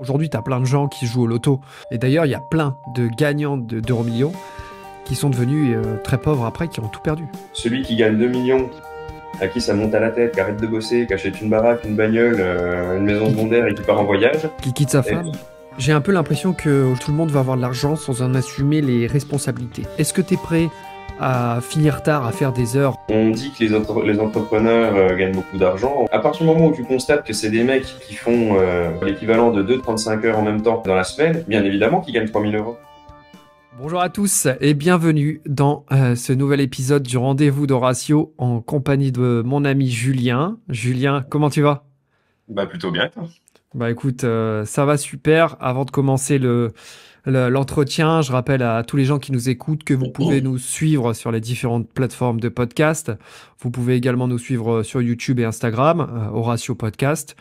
Aujourd'hui, tu as plein de gens qui jouent au loto. Et d'ailleurs, il y a plein de gagnants d'euros millions qui sont devenus très pauvres après, qui ont tout perdu. Celui qui gagne 2 millions, à qui ça monte à la tête, qui arrête de bosser, qui achète une baraque, une bagnole, une maison secondaire et qui part en voyage. Qui quitte sa Et femme. J'ai un peu l'impression que tout le monde va avoir de l'argent sans en assumer les responsabilités. Est-ce que tu es prêt à finir tard, à faire des heures? on dit que les entrepreneurs gagnent beaucoup d'argent. À partir du moment où tu constates que c'est des mecs qui font l'équivalent de 2,35 heures en même temps dans la semaine, bien évidemment qu'ils gagnent 3 000 euros. Bonjour à tous et bienvenue dans ce nouvel épisode du Rendez-vous d'Horatio en compagnie de mon ami Julien. Julien, comment tu vas? Bah plutôt bien, toi. Bah écoute, ça va super. Avant de commencer l'entretien, je rappelle à tous les gens qui nous écoutent que vous pouvez nous suivre sur les différentes plateformes de podcast. Vous pouvez également nous suivre sur YouTube et Instagram, Horatio Podcast.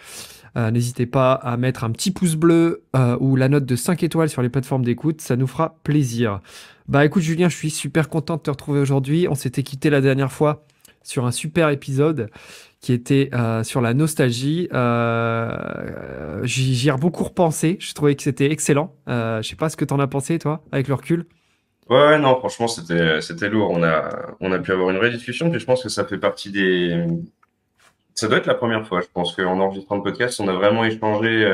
N'hésitez pas à mettre un petit pouce bleu ou la note de 5 étoiles sur les plateformes d'écoute, ça nous fera plaisir. Bah écoute Julien, je suis super content de te retrouver aujourd'hui. On s'était quitté la dernière fois sur un super épisode qui était sur la nostalgie. J'y ai beaucoup repensé, je trouvais que c'était excellent. Je sais pas ce que t'en as pensé toi, avec le recul. Ouais, non, franchement, c'était lourd. On a pu avoir une vraie discussion, puis je pense que ça fait partie des. Ça doit être la première fois, je pense, qu'en enregistrant le podcast, on a vraiment échangé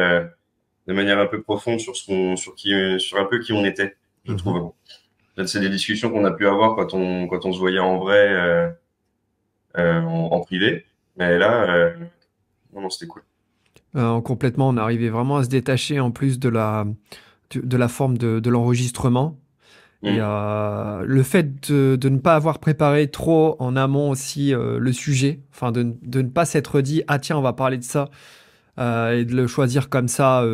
de manière un peu profonde sur sur un peu qui on était, je trouve. En fait, c'est des discussions qu'on a pu avoir quand on se voyait en vrai, en privé. Mais là, non, c'était cool. Complètement, on arrivait vraiment à se détacher en plus de la forme de l'enregistrement. Et Mm. le fait de ne pas avoir préparé trop en amont aussi le sujet, enfin de ne pas s'être dit, ah tiens, on va parler de ça, et de le choisir comme ça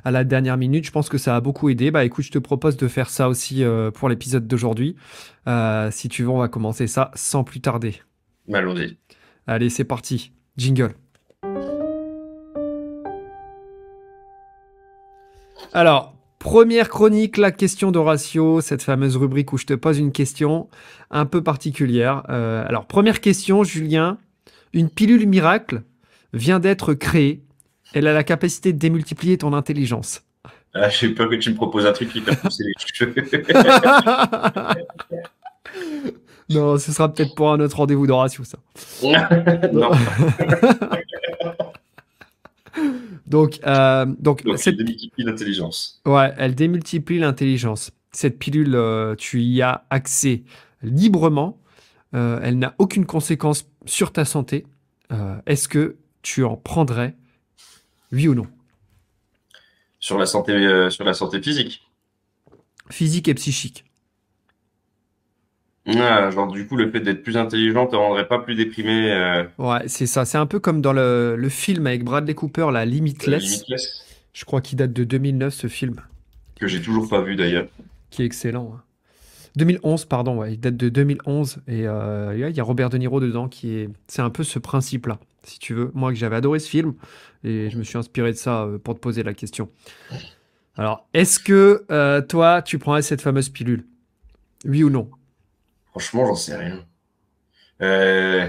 à la dernière minute, je pense que ça a beaucoup aidé. Bah écoute, je te propose de faire ça aussi pour l'épisode d'aujourd'hui. Si tu veux, on va commencer ça sans plus tarder. Allons-y. Allez, c'est parti. Jingle. Alors, première chronique, la question d'Horatio, cette fameuse rubrique où je te pose une question un peu particulière. Alors, première question, Julien. Une pilule miracle vient d'être créée. Elle a la capacité de démultiplier ton intelligence. Ah, j'ai peur que tu me proposes un truc qui t'a poussé les cheveux. Non, ce sera peut-être pour un autre rendez-vous d'Horatio, ça. Non. Donc Donc, il démultiplie l'intelligence. ouais, elle démultiplie l'intelligence. Cette pilule, tu y as accès librement. Elle n'a aucune conséquence sur ta santé. Est-ce que tu en prendrais, oui ou non? Sur la santé physique. Physique et psychique. Ah, genre, du coup, le fait d'être plus intelligent te rendrait pas plus déprimé, Ouais, c'est ça. C'est un peu comme dans le film avec Bradley Cooper, la Limitless. limitless, Je crois qu'il date de 2009, ce film, que j'ai toujours pas vu d'ailleurs. qui est excellent, hein. 2011, pardon, ouais, il date de 2011 et ouais, il y a Robert De Niro dedans c'est un peu ce principe-là, si tu veux. Moi, que j'avais adoré ce film et je me suis inspiré de ça pour te poser la question. Alors, est-ce que toi, tu prendrais cette fameuse pilule? Oui ou non? Franchement, j'en sais rien. Euh,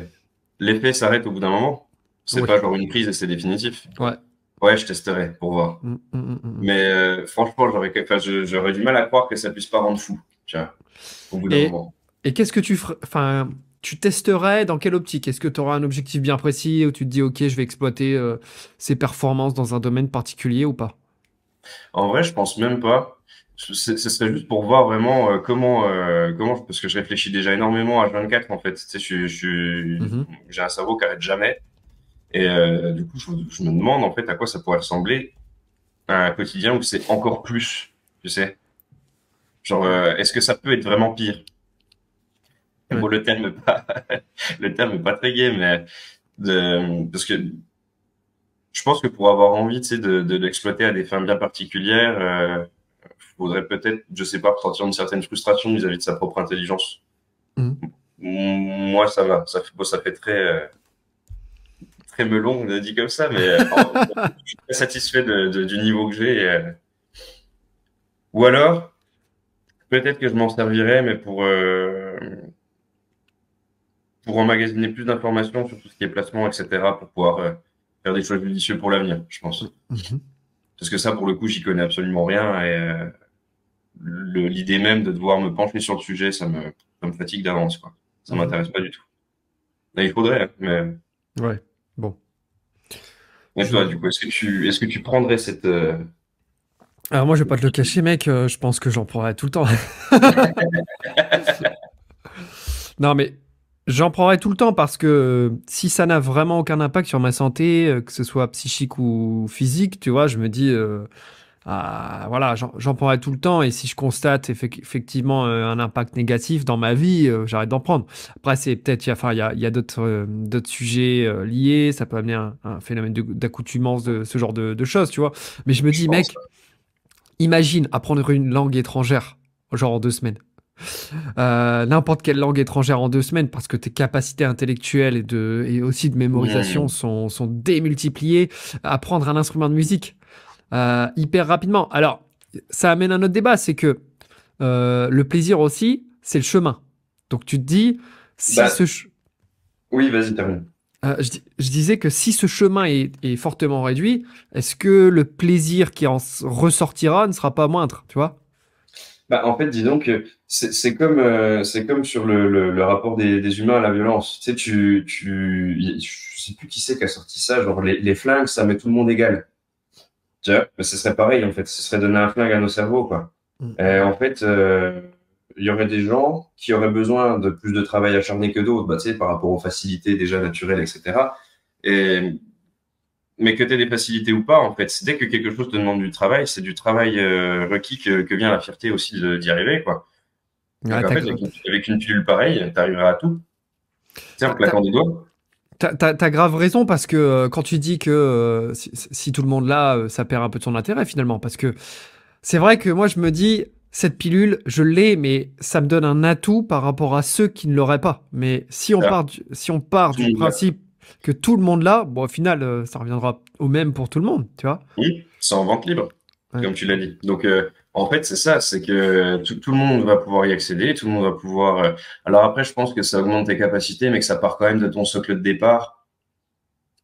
L'effet s'arrête au bout d'un moment. C'est Oui. pas genre une prise et c'est définitif. Ouais. Ouais, je testerai pour voir. Mm. Mais franchement, j'aurais du mal à croire que ça puisse pas rendre fou, tu vois, au bout d'un Et, moment. et qu'est-ce que tu ferais? Enfin, tu testerais dans quelle optique? Est-ce que tu auras un objectif bien précis où tu te dis, ok, je vais exploiter ses performances dans un domaine particulier ou pas? En vrai, je pense même pas. Ce serait juste pour voir vraiment parce que je réfléchis déjà énormément à H24 en fait. Tu sais, Mhm. j'ai un cerveau qui arrête jamais. Et du coup, je me demande en fait à quoi ça pourrait ressembler à un quotidien où c'est encore plus, tu sais. Genre, est-ce que ça peut être vraiment pire? Ouais. Bon, le terme est pas très gai, mais parce que je pense que pour avoir envie, tu sais, de l'exploiter à des fins bien particulières, faudrait peut-être, je sais pas, ressentir une certaine frustration vis-à-vis de sa propre intelligence. Mhm. Moi, ça va. Ça fait très melon, dit comme ça, mais je suis très satisfait du niveau que j'ai. Ou alors, peut-être que je m'en servirais, mais pour emmagasiner plus d'informations sur tout ce qui est placement, etc., pour pouvoir faire des choix judicieux pour l'avenir, je pense. Mhm. Parce que ça, pour le coup, j'y connais absolument rien. Et l'idée même de devoir me pencher sur le sujet, ça me fatigue d'avance, quoi. Ça Mhm. m'intéresse pas du tout. Mais il faudrait, hein, Ouais, bon. mais Je... toi, du coup, est-ce que tu prendrais cette, Alors moi, je vais pas te le cacher, mec, je pense que j'en prendrai tout le temps. Non, mais j'en prendrai tout le temps parce que si ça n'a vraiment aucun impact sur ma santé, que ce soit psychique ou physique, tu vois, je me dis, ah, voilà, j'en prendrai tout le temps. Et si je constate effectivement un impact négatif dans ma vie, j'arrête d'en prendre. Après, c'est peut-être, enfin, il y a d'autres sujets liés. Ça peut amener un phénomène d'accoutumance de ce genre de choses, tu vois. Mais je me je dis, pense, mec, imagine apprendre une langue étrangère, genre en 2 semaines. N'importe quelle langue étrangère en 2 semaines parce que tes capacités intellectuelles et aussi de mémorisation hmm, sont démultipliées. Apprendre un instrument de musique hyper rapidement. Alors, ça amène un autre débat, c'est que le plaisir aussi, c'est le chemin. Donc tu te dis, si ce, bah, oui, vas-y, termine. je disais que si ce chemin est fortement réduit, est-ce que le plaisir qui en ressortira ne sera pas moindre, tu vois? Bah, en fait, disons que c'est comme sur le rapport des humains à la violence. Tu sais, je sais plus qui c'est qui a sorti ça, genre les flingues, ça met tout le monde égal. Tu vois, mais ce serait pareil, en fait, ce serait donner un flingue à nos cerveaux, quoi. Mm, En fait, il y aurait des gens qui auraient besoin de plus de travail acharné que d'autres, bah, tu sais, par rapport aux facilités déjà naturelles, etc. Et, mais que tu aies des facilités ou pas, en fait, dès que quelque chose te demande du travail, c'est du travail requis que vient la fierté aussi d'y arriver, quoi. mm. Donc, Ouais, en fait, avec une pilule pareille, tu arriveras à tout. Tu sais, en t'as- claquant t'as- des doigts. t'as grave raison parce que quand tu dis que si tout le monde l'a, ça perd un peu de son intérêt finalement. Parce que c'est vrai que moi je me dis, cette pilule, je l'ai, mais ça me donne un atout par rapport à ceux qui ne l'auraient pas. Mais Ça, si on part tout le du monde l'a. principe que tout le monde l'a, bon au final ça reviendra au même pour tout le monde, tu vois? Oui, c'est en vente libre, Ouais. comme tu l'as dit. Donc, en fait, c'est ça, c'est que tout le monde va pouvoir y accéder, tout le monde va pouvoir. Alors après, je pense que ça augmente tes capacités, mais que ça part quand même de ton socle de départ.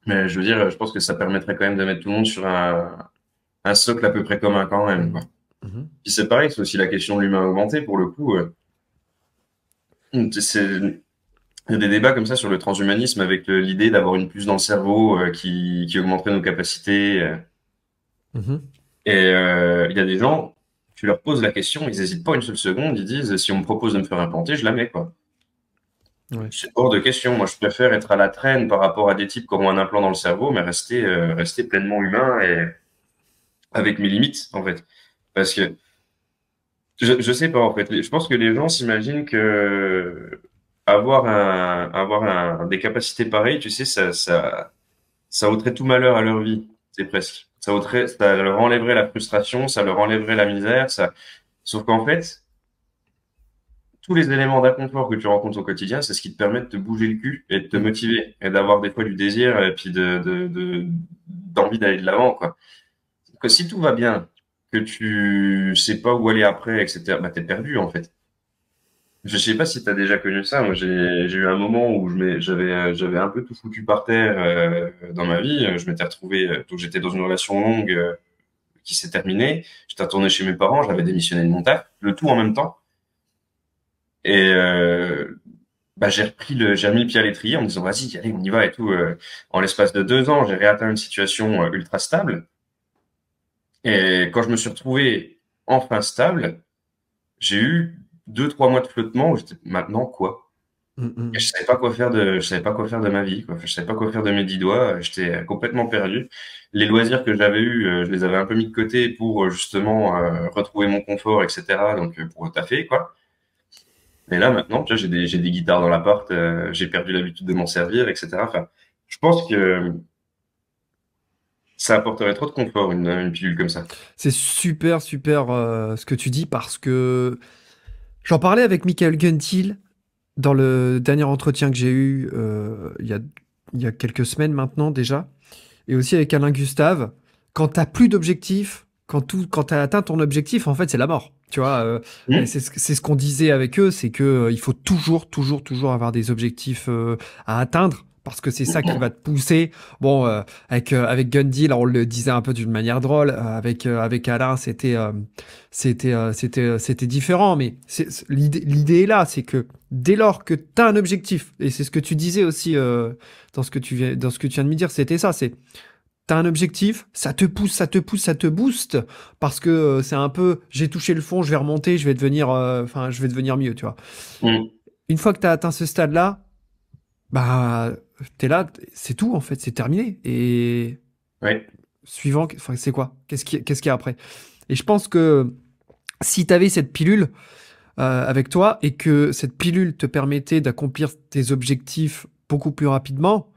Mais je veux dire, je pense que ça permettrait quand même de mettre tout le monde sur un socle à peu près commun quand même, quoi. Mhm. Mhm. Puis c'est pareil, c'est aussi la question de l'humain augmenté pour le coup. Il y a des débats comme ça sur le transhumanisme avec l'idée d'avoir une puce dans le cerveau qui augmenterait nos capacités. Mhm. Et il y a des gens, tu leur poses la question, ils n'hésitent pas une seule seconde, ils disent si on me propose de me faire implanter, je la mets, quoi. Ouais. C'est hors de question. Moi, je préfère être à la traîne par rapport à des types qui auront un implant dans le cerveau, mais rester pleinement humain et avec mes limites, en fait. Parce que je sais pas, en fait. Je pense que les gens s'imaginent que des capacités pareilles, tu sais, ça ôterait tout malheur à leur vie. C'est presque. Ça leur enlèverait la frustration, ça leur enlèverait la misère, ça. Sauf qu'en fait, tous les éléments d'inconfort que tu rencontres au quotidien, c'est ce qui te permet de te bouger le cul et de te Mm. motiver et d'avoir des fois du désir et puis d'envie d'aller de l'avant, quoi. Que si tout va bien, que tu sais pas où aller après, etc., bah, t'es perdu, en fait. Je sais pas si t'as déjà connu ça. Moi, j'ai eu un moment où j'avais un peu tout foutu par terre, dans ma vie. Je m'étais retrouvé, donc j'étais dans une relation longue, qui s'est terminée. J'étais retourné chez mes parents, j'avais démissionné de mon taf, le tout en même temps. Et, bah, j'ai remis le pied à l'étrier en me disant, vas-y, allez, on y va et tout. En l'espace de 2 ans, j'ai réatteint une situation ultra stable. Et quand je me suis retrouvé enfin stable, j'ai eu 2, 3 mois de flottement où j'étais, maintenant quoi? Mm, Et mm. je savais pas quoi faire de ma vie, quoi. Enfin, je savais pas quoi faire de mes 10 doigts. J'étais complètement perdu. Les loisirs que j'avais eus, je les avais un peu mis de côté pour justement retrouver mon confort, etc. Donc pour taffer, quoi. Et là, maintenant, tu vois, j'ai des guitares dans l'appart, j'ai perdu l'habitude de m'en servir, etc. Enfin, je pense que ça apporterait trop de confort, une pilule comme ça. C'est super, super ce que tu dis parce que j'en parlais avec Michael Guntil dans le dernier entretien que j'ai eu il y a quelques semaines maintenant déjà, et aussi avec Alain Gustave. Quand t'as plus d'objectifs, quand t'as atteint ton objectif, en fait, c'est la mort. Tu vois, et Hmm. c'est ce qu'on disait avec eux, c'est que il faut toujours, toujours, toujours avoir des objectifs à atteindre parce que c'est ça qui va te pousser. Bon, avec Gundy, là, on le disait un peu d'une manière drôle. Avec Alain, c'était différent. Mais l'idée est là, c'est que dès lors que tu as un objectif, et c'est ce que tu disais aussi dans ce que tu viens de me dire, c'était ça. T'as un objectif, ça te pousse, ça te pousse, ça te booste, parce que c'est un peu, j'ai touché le fond, je vais remonter, je vais devenir mieux, tu vois. Mm. Une fois que t'as atteint ce stade-là, bah, t'es là, c'est tout en fait, c'est terminé. Et Ouais. suivant, enfin, c'est quoi? Qu'est-ce qu'il y a après? Et je pense que si t'avais cette pilule avec toi et que cette pilule te permettait d'accomplir tes objectifs beaucoup plus rapidement,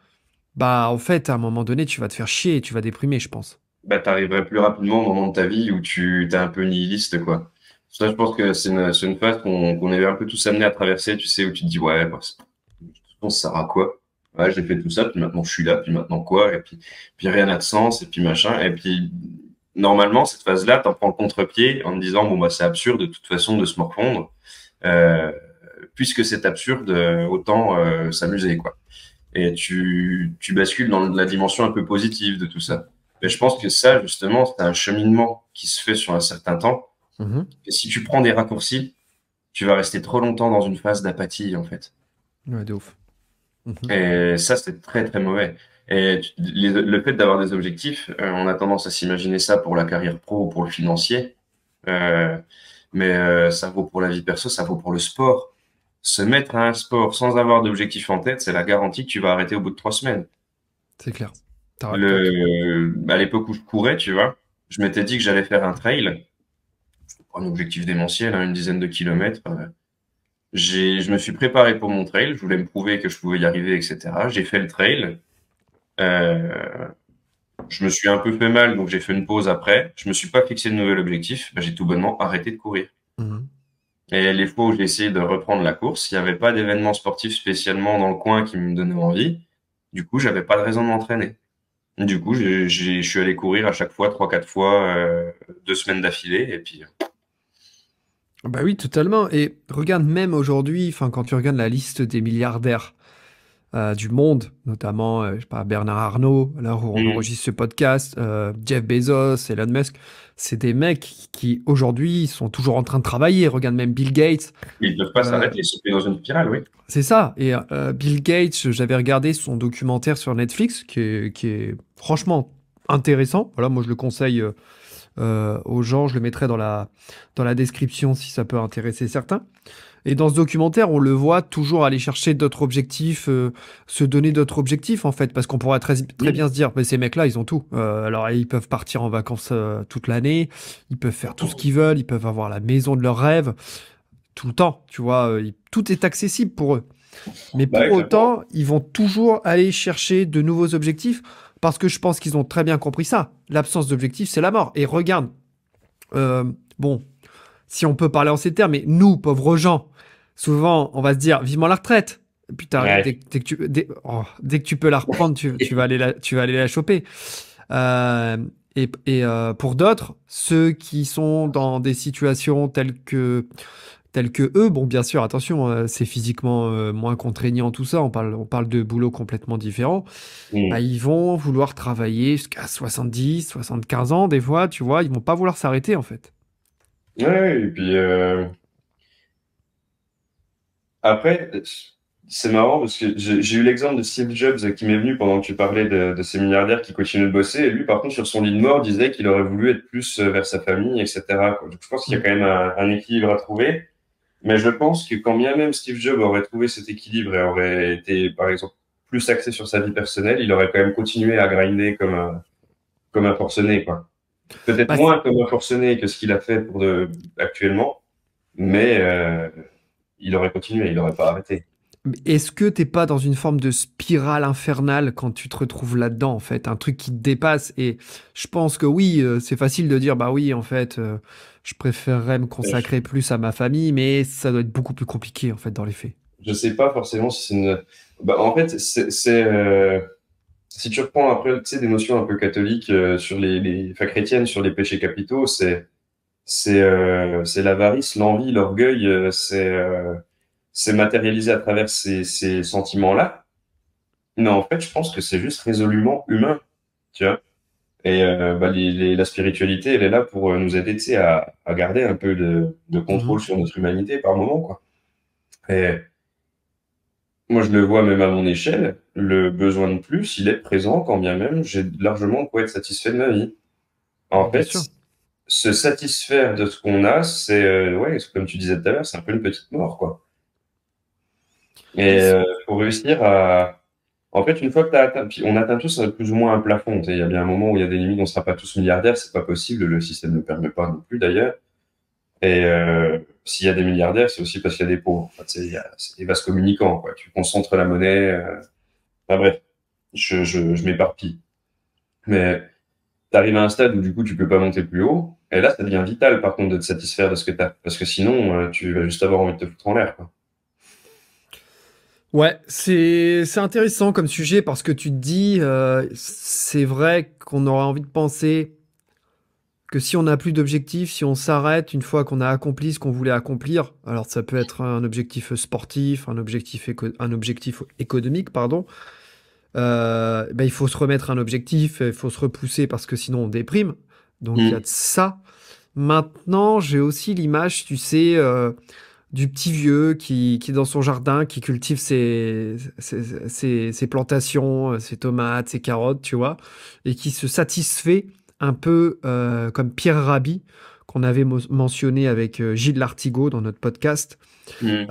bah, en fait, à un moment donné, tu vas te faire chier et tu vas déprimer, je pense. Bah, t'arriverais plus rapidement au moment de ta vie où tu t'es un peu nihiliste, quoi. Ça, je pense que c'est une phase qu'on est un peu tous amenés à traverser, tu sais, où tu te dis, ouais, bah, ça sert à quoi? Ouais, j'ai fait tout ça, puis maintenant je suis là, puis maintenant quoi? Et puis rien n'a de sens, et puis machin. Et puis, normalement, cette phase-là, t'en prends le contre-pied en te disant, bon, bah, c'est absurde de toute façon de se morfondre. Euh, Puisque c'est absurde, autant s'amuser, quoi. Et tu bascules dans la dimension un peu positive de tout ça. Mais je pense que ça, justement, c'est un cheminement qui se fait sur un certain temps. Mhm. Et si tu prends des raccourcis, tu vas rester trop longtemps dans une phase d'apathie, en fait. Ouais, de ouf. Mhm. Et ça, c'est très, très mauvais. Et le fait d'avoir des objectifs, on a tendance à s'imaginer ça pour la carrière pro ou pour le financier. Euh, mais ça vaut pour la vie perso, ça vaut pour le sport. Se mettre à un sport sans avoir d'objectif en tête, c'est la garantie que tu vas arrêter au bout de 3 semaines. C'est clair. T'as tout. À l'époque où je courais, tu vois, je m'étais dit que j'allais faire un trail. Un objectif démentiel, hein, une dizaine de kilomètres. Je me suis préparé pour mon trail. Je voulais me prouver que je pouvais y arriver, etc. J'ai fait le trail. Euh, je me suis un peu fait mal, donc j'ai fait une pause après. Je me suis pas fixé de nouvel objectif. Ben, j'ai tout bonnement arrêté de courir. Mhm. Et les fois où j'ai essayé de reprendre la course, il n'y avait pas d'événement sportif spécialement dans le coin qui me donnait envie. Du coup, j'avais pas de raison de m'entraîner. Du coup, je suis allé courir à chaque fois, 3, 4 fois, 2 semaines d'affilée, et puis. Bah oui, totalement. Et regarde même aujourd'hui, enfin, quand tu regardes la liste des milliardaires du monde, notamment, je sais pas, Bernard Arnault, là où on Hmm. enregistre ce podcast, Jeff Bezos, Elon Musk, c'est des mecs qui aujourd'hui sont toujours en train de travailler. Regarde même Bill Gates. Ils peuvent pas euh, s'arrêter, ils sont pris dans une spirale, oui. c'est ça. Et Bill Gates, j'avais regardé son documentaire sur Netflix, qui est franchement intéressant. Voilà, moi je le conseille aux gens. Je le mettrai dans la description si ça peut intéresser certains. Et dans ce documentaire, on le voit toujours aller chercher d'autres objectifs, se donner d'autres objectifs en fait, parce qu'on pourrait très Hmm. bien se dire, mais ces mecs-là, ils ont tout. Alors ils peuvent partir en vacances toute l'année, ils peuvent faire tout ce qu'ils veulent, ils peuvent avoir la maison de leurs rêves tout le temps, tu vois. Tout est accessible pour eux. Mais Bah pour ouais, clairement. autant, ils vont toujours aller chercher de nouveaux objectifs, parce que je pense qu'ils ont très bien compris ça. L'absence d'objectif, c'est la mort. Et regarde, euh, bon, si on peut parler en ces termes, mais nous, pauvres gens, souvent, on va se dire vivement la retraite. Et puis Ouais. dès que tu peux la reprendre, tu vas aller la choper. Euh, pour d'autres, ceux qui sont dans des situations telles que eux, bon, bien sûr, attention, c'est physiquement moins contraignant, tout ça, on parle de boulot complètement différent. Bah, Hmm. ils vont vouloir travailler jusqu'à 70, 75 ans, des fois, tu vois, ils vont pas vouloir s'arrêter, en fait. Ouais, et puis après, c'est marrant parce que j'ai eu l'exemple de Steve Jobs qui m'est venu pendant que tu parlais de ces milliardaires qui continuent de bosser. Et lui, par contre, sur son lit de mort, disait qu'il aurait voulu être plus vers sa famille, etc., quoi. Donc, je pense qu'il y a Mm. quand même un équilibre à trouver. Mais je pense que quand bien même Steve Jobs aurait trouvé cet équilibre et aurait été, par exemple, plus axé sur sa vie personnelle, il aurait quand même continué à grinder comme un forcené, quoi. Peut-être Bah, moins comme un forcené que ce qu'il a fait actuellement, mais il aurait continué, il n'aurait pas arrêté. mais est-ce que t'es pas dans une forme de spirale infernale quand tu te retrouves là-dedans, en fait, un truc qui te dépasse? Et je pense que oui, c'est facile de dire, bah oui, en fait, je préférerais me consacrer plus à ma famille, mais ça doit être beaucoup plus compliqué, en fait, dans les faits. Je sais pas forcément si c'est une. Bah, en fait, si tu reprends après, tu sais, des notions un peu catholiques sur enfin, chrétiennes sur les péchés capitaux, c'est l'avarice, l'envie, l'orgueil, c'est matérialisé à travers ces sentiments-là. Non, en fait, je pense que c'est juste résolument humain, tu vois. Et bah, la spiritualité, elle est là pour nous aider, tu sais, à garder un peu de contrôle Mhm. sur notre humanité par moment, quoi. Et moi, je le vois même à mon échelle, le besoin de plus, il est présent quand bien même j'ai largement quoi être satisfait de ma vie. En Bien fait, sûr. se satisfaire de ce qu'on a, c'est, ouais, comme tu disais tout à l'heure, c'est un peu une petite mort, quoi. Et faut réussir à... En fait, une fois que tu as atteint, puis on atteint tous plus ou moins un plafond. Tu sais, il y a bien un moment où il y a des limites, on ne sera pas tous milliardaires, c'est pas possible, le système ne permet pas non plus d'ailleurs. Et s'il y a des milliardaires, c'est aussi parce qu'il y a des pauvres. Enfin, tu sais, c'est des vases communicants, quoi. Tu concentres la monnaie. Enfin bref, je m'éparpille. Mais tu arrives à un stade où du coup tu peux pas monter plus haut. Et là, ça devient vital par contre de te satisfaire de ce que tu as. Parce que sinon, tu vas juste avoir envie de te foutre en l'air, quoi. Ouais, c'est intéressant comme sujet parce que tu te dis, c'est vrai qu'on aurait envie de penser que si on n'a plus d'objectif, si on s'arrête une fois qu'on a accompli ce qu'on voulait accomplir, alors ça peut être un objectif sportif, un objectif économique, pardon, ben, il faut se remettre un objectif, il faut se repousser parce que sinon on déprime. Donc il y a de Mm. ça. Maintenant, j'ai aussi l'image, tu sais, du petit vieux qui est dans son jardin, qui cultive ses plantations, ses tomates, ses carottes, tu vois, et qui se satisfait un peu comme Pierre Rabhi, qu'on avait mentionné avec Gilles Lartigot dans notre podcast, Mm.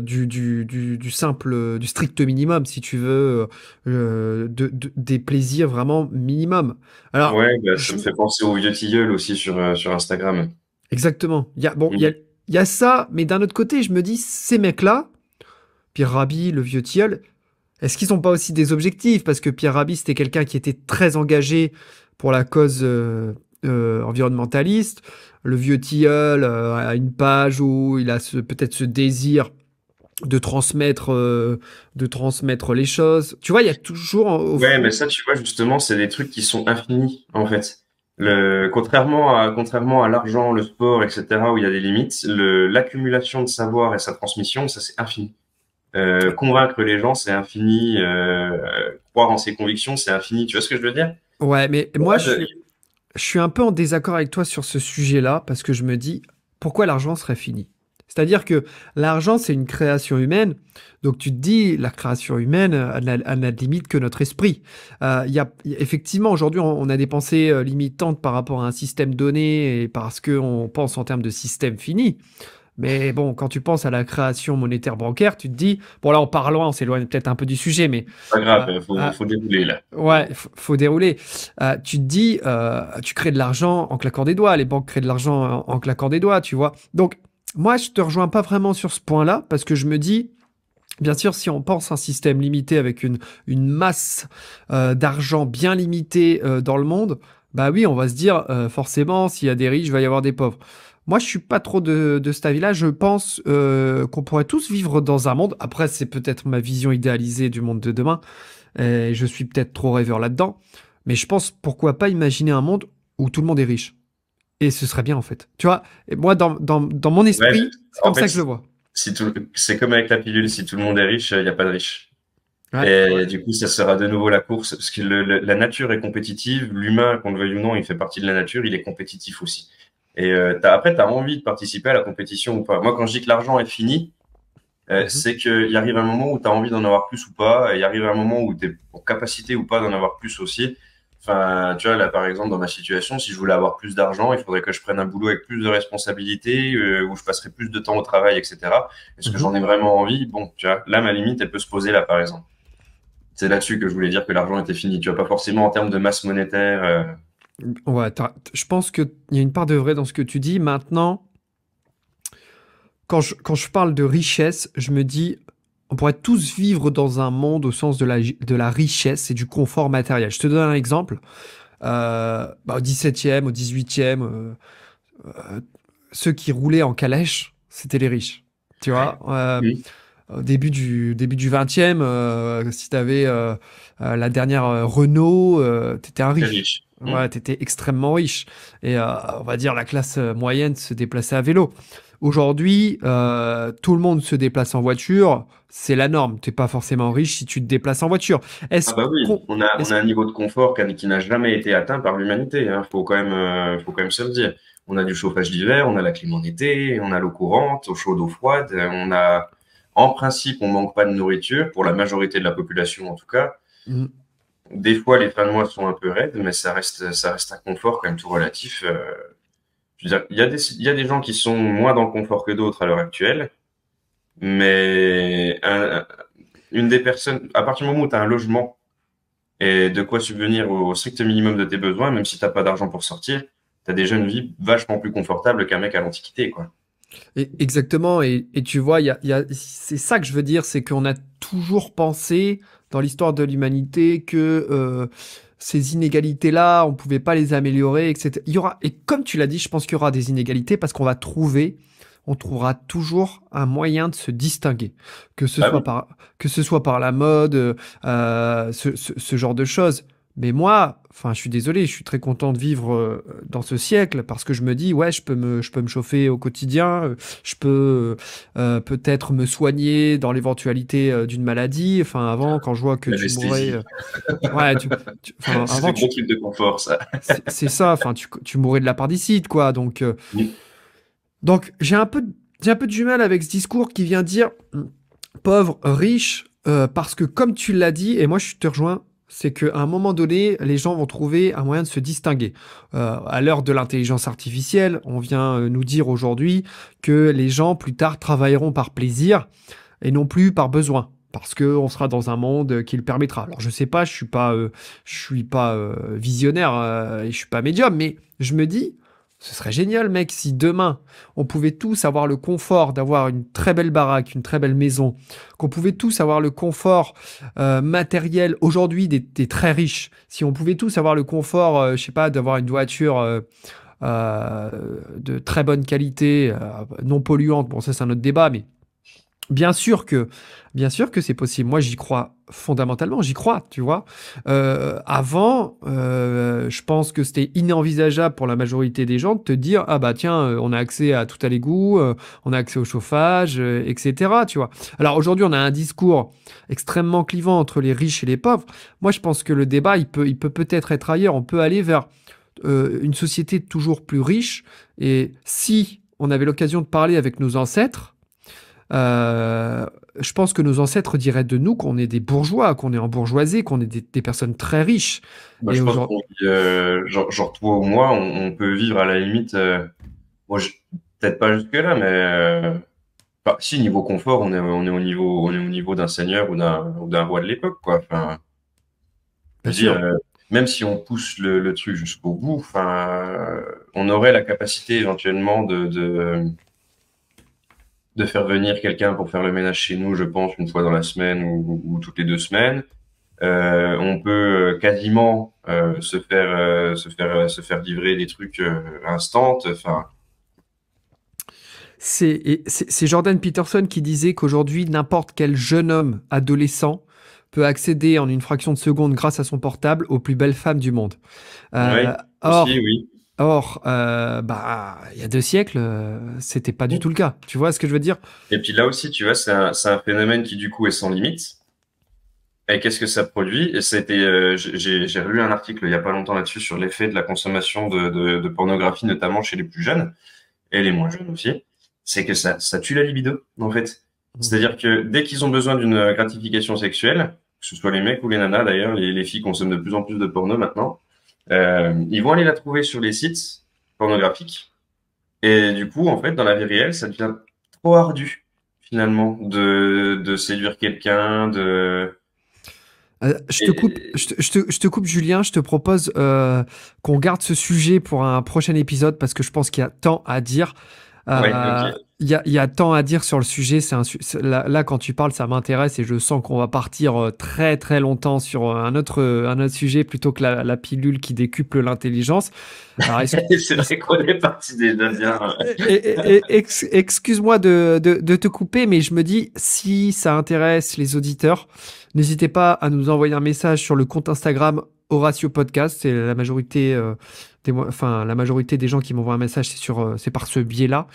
du simple, du strict minimum, si tu veux, des plaisirs vraiment minimum. Alors, Ouais, bah, ça je, me fait penser au vieux tilleul aussi sur Instagram. exactement. Bon, Mm. il y a ça, mais d'un autre côté, je me dis, ces mecs-là, Pierre Rabhi, le vieux tilleul, est-ce qu'ils n'ont pas aussi des objectifs? Parce que Pierre Rabhi, c'était quelqu'un qui était très engagé pour la cause environnementaliste. Le vieux tilleul a une page où il a peut-être ce désir de transmettre les choses. Tu vois, il y a toujours au Ouais, mais fond. ça, tu vois, justement, c'est des trucs qui sont infinis, en fait. Contrairement à l'argent, le sport, etc., où il y a des limites, l'accumulation de savoir et sa transmission, ça, c'est infini. Convaincre les gens, c'est infini. Croire en ses convictions, c'est infini. Tu vois ce que je veux dire? Ouais, mais Y a moi, pas de- je suis un peu en désaccord avec toi sur ce sujet-là, parce que je me dis, pourquoi l'argent serait fini? C'est-à-dire que l'argent, c'est une création humaine. Donc tu te dis, la création humaine n'a de limite que notre esprit. Effectivement, aujourd'hui, on a des pensées limitantes par rapport à un système donné et parce qu'on pense en termes de système fini. Mais bon, quand tu penses à la création monétaire bancaire, tu te dis, bon là on part loin, on s'éloigne peut-être un peu du sujet, mais Pas euh, grave, euh, faut dérouler, là. ouais, faut dérouler. Tu te dis, tu crées de l'argent en claquant des doigts, les banques créent de l'argent en claquant des doigts, tu vois. Donc moi je te rejoins pas vraiment sur ce point-là, parce que je me dis, bien sûr, si on pense un système limité avec une masse d'argent bien limitée dans le monde, bah oui, on va se dire forcément, s'il y a des riches, il va y avoir des pauvres. Moi, je suis pas trop de cet avis-là. Je pense qu'on pourrait tous vivre dans un monde. Après, c'est peut-être ma vision idéalisée du monde de demain. Et je suis peut-être trop rêveur là-dedans. Mais je pense, pourquoi pas imaginer un monde où tout le monde est riche. Et ce serait bien, en fait. Tu vois, et moi, dans mon Ouais, mais esprit, c'est en comme fait, ça que je le vois. c'est comme avec la pilule. Si tout le monde est riche, il n'y a pas de riche. Ouais, Et du coup, ça sera de nouveau la course, parce que la nature est compétitive, l'humain, qu'on le veuille ou non, il fait partie de la nature, il est compétitif aussi. Et après, tu as envie de participer à la compétition ou pas. Moi, quand je dis que l'argent est fini, mhm, c'est qu'il arrive un moment où tu as envie d'en avoir plus ou pas, et il arrive un moment où tu es en capacité ou pas d'en avoir plus aussi. Enfin, tu vois, là, par exemple, dans ma situation, si je voulais avoir plus d'argent, il faudrait que je prenne un boulot avec plus de responsabilités, où je passerais plus de temps au travail, etc. Est-ce que mhm. j'en ai vraiment envie? Bon, tu vois, là, ma limite, elle peut se poser là, par exemple. C'est là-dessus que je voulais dire que l'argent était fini. Tu vois, pas forcément en termes de masse monétaire. Ouais, je pense qu'il y a une part de vrai dans ce que tu dis. Maintenant, quand je parle de richesse, je me dis, on pourrait tous vivre dans un monde au sens de la richesse et du confort matériel. Je te donne un exemple. Au 17e, au 18e, euh, ceux qui roulaient en calèche, c'était les riches. Tu vois, Oui, au début du 20e, si tu avais la dernière Renault, t'étais un très riche. riche. Ouais, t'étais extrêmement riche. Et on va dire la classe moyenne se déplaçait à vélo. Aujourd'hui, tout le monde se déplace en voiture. C'est la norme. T'es pas forcément riche si tu te déplaces en voiture. Ah Est-ce bah oui, qu'on, on est-ce, a un niveau de confort qui n'a jamais été atteint par l'humanité, hein. Faut quand même se le dire. On a du chauffage d'hiver, on a la clim en été, on a l'eau courante, eau chaude, eau froide. En principe, on manque pas de nourriture pour la majorité de la population en tout cas. Mm. Des fois, les fins de mois sont un peu raides, mais ça reste un confort quand même tout relatif. Je veux dire, il y a des gens qui sont moins dans le confort que d'autres à l'heure actuelle, mais une des personnes, à partir du moment où tu as un logement et de quoi subvenir au strict minimum de tes besoins, même si t'as pas d'argent pour sortir, tu as déjà une vie vachement plus confortable qu'un mec à l'Antiquité, quoi. Exactement. Et tu vois, c'est ça que je veux dire, c'est qu'on a toujours pensé dans l'histoire de l'humanité que ces inégalités-là, on pouvait pas les améliorer, etc. Et comme tu l'as dit, je pense qu'il y aura des inégalités parce on trouvera toujours un moyen de se distinguer, Bah oui. que ce soit par la mode, ce genre de choses. Mais moi, enfin, je suis désolé, je suis très content de vivre dans ce siècle parce que je me dis, ouais, je peux me chauffer au quotidien, je peux peut-être me soigner dans l'éventualité d'une maladie. Enfin, avant, quand je vois que tu mourrais, L'anesthésie. ouais, enfin, C'est avant, des gros trucs de confort, ça. c'est ça, enfin, tu mourrais de l'appendicite, quoi. Donc j'ai un peu du mal avec ce discours qui vient dire pauvre, riche, parce que comme tu l'as dit, et moi je te rejoins, c'est qu'à un moment donné, les gens vont trouver un moyen de se distinguer. À l'heure de l'intelligence artificielle, on vient nous dire aujourd'hui que les gens plus tard travailleront par plaisir et non plus par besoin. Parce qu'on sera dans un monde qui le permettra. Alors je sais pas, je suis pas visionnaire et je suis pas médium, mais je me dis, ce serait génial, mec, si demain on pouvait tous avoir le confort d'avoir une très belle baraque, une très belle maison, qu'on pouvait tous avoir le confort matériel aujourd'hui des très riches, si on pouvait tous avoir le confort, je sais pas, d'avoir une voiture euh, de très bonne qualité, non polluante, bon ça c'est un autre débat, mais Bien sûr que, bien sûr que c'est possible. Moi, j'y crois fondamentalement, j'y crois, tu vois. Avant, je pense que c'était inenvisageable pour la majorité des gens de te dire, ah bah tiens, on a accès à tout à l'égout, on a accès au chauffage, etc. Tu vois. Alors aujourd'hui, on a un discours extrêmement clivant entre les riches et les pauvres. Moi, je pense que le débat, il peut peut-être être ailleurs. On peut aller vers une société toujours plus riche. Et si on avait l'occasion de parler avec nos ancêtres, euh, je pense que nos ancêtres diraient de nous qu'on est des bourgeois, qu'on est en bourgeoisie, qu'on est des personnes très riches. Bah, Et je pense aujourd'hui, qu'on vit, genre toi ou moi, on peut vivre à la limite, moi, peut-être pas jusque-là, mais bah, si niveau confort, on est au niveau d'un seigneur ou d'un roi de l'époque, quoi. Enfin, je bien veux dire, sûr, même si on pousse le truc jusqu'au bout, enfin, on aurait la capacité éventuellement de faire venir quelqu'un pour faire le ménage chez nous, je pense, une fois dans la semaine ou toutes les 2 semaines. On peut quasiment se faire livrer des trucs instant. Enfin, c'est Jordan Peterson qui disait qu'aujourd'hui, n'importe quel jeune homme adolescent peut accéder en une fraction de seconde grâce à son portable aux plus belles femmes du monde. Euh, ouais, aussi, or, oui. bah, il y a 2 siècles, c'était pas du tout le cas. Tu vois ce que je veux dire? Et puis là aussi, tu vois, c'est un phénomène qui du coup est sans limite. Et qu'est-ce que ça produit? Et c'était, j'ai relu un article il y a pas longtemps là-dessus sur l'effet de la consommation de pornographie, notamment chez les plus jeunes et les moins jeunes aussi. C'est que ça tue la libido, en fait. C'est-à-dire que dès qu'ils ont besoin d'une gratification sexuelle, que ce soit les mecs ou les nanas d'ailleurs, les filles consomment de plus en plus de porno maintenant, ils vont aller la trouver sur les sites pornographiques. Et du coup, en fait, dans la vie réelle, ça devient trop ardu, finalement, de séduire quelqu'un, et, Je te coupe, Julien. Je te propose qu'on garde ce sujet pour un prochain épisode parce que je pense qu'il y a tant à dire. ouais, ok. Il y a tant à dire sur le sujet. Là, quand tu parles, ça m'intéresse et je sens qu'on va partir très très longtemps sur un autre sujet plutôt que la pilule qui décuple l'intelligence. Alors, C'est vrai qu'on est parti déjà bien. excuse-moi de te couper, mais je me dis, si ça intéresse les auditeurs, n'hésitez pas à nous envoyer un message sur le compte Instagram Horatio Podcast. C'est la majorité, la majorité des gens qui m'envoient un message, c'est par ce biais-là.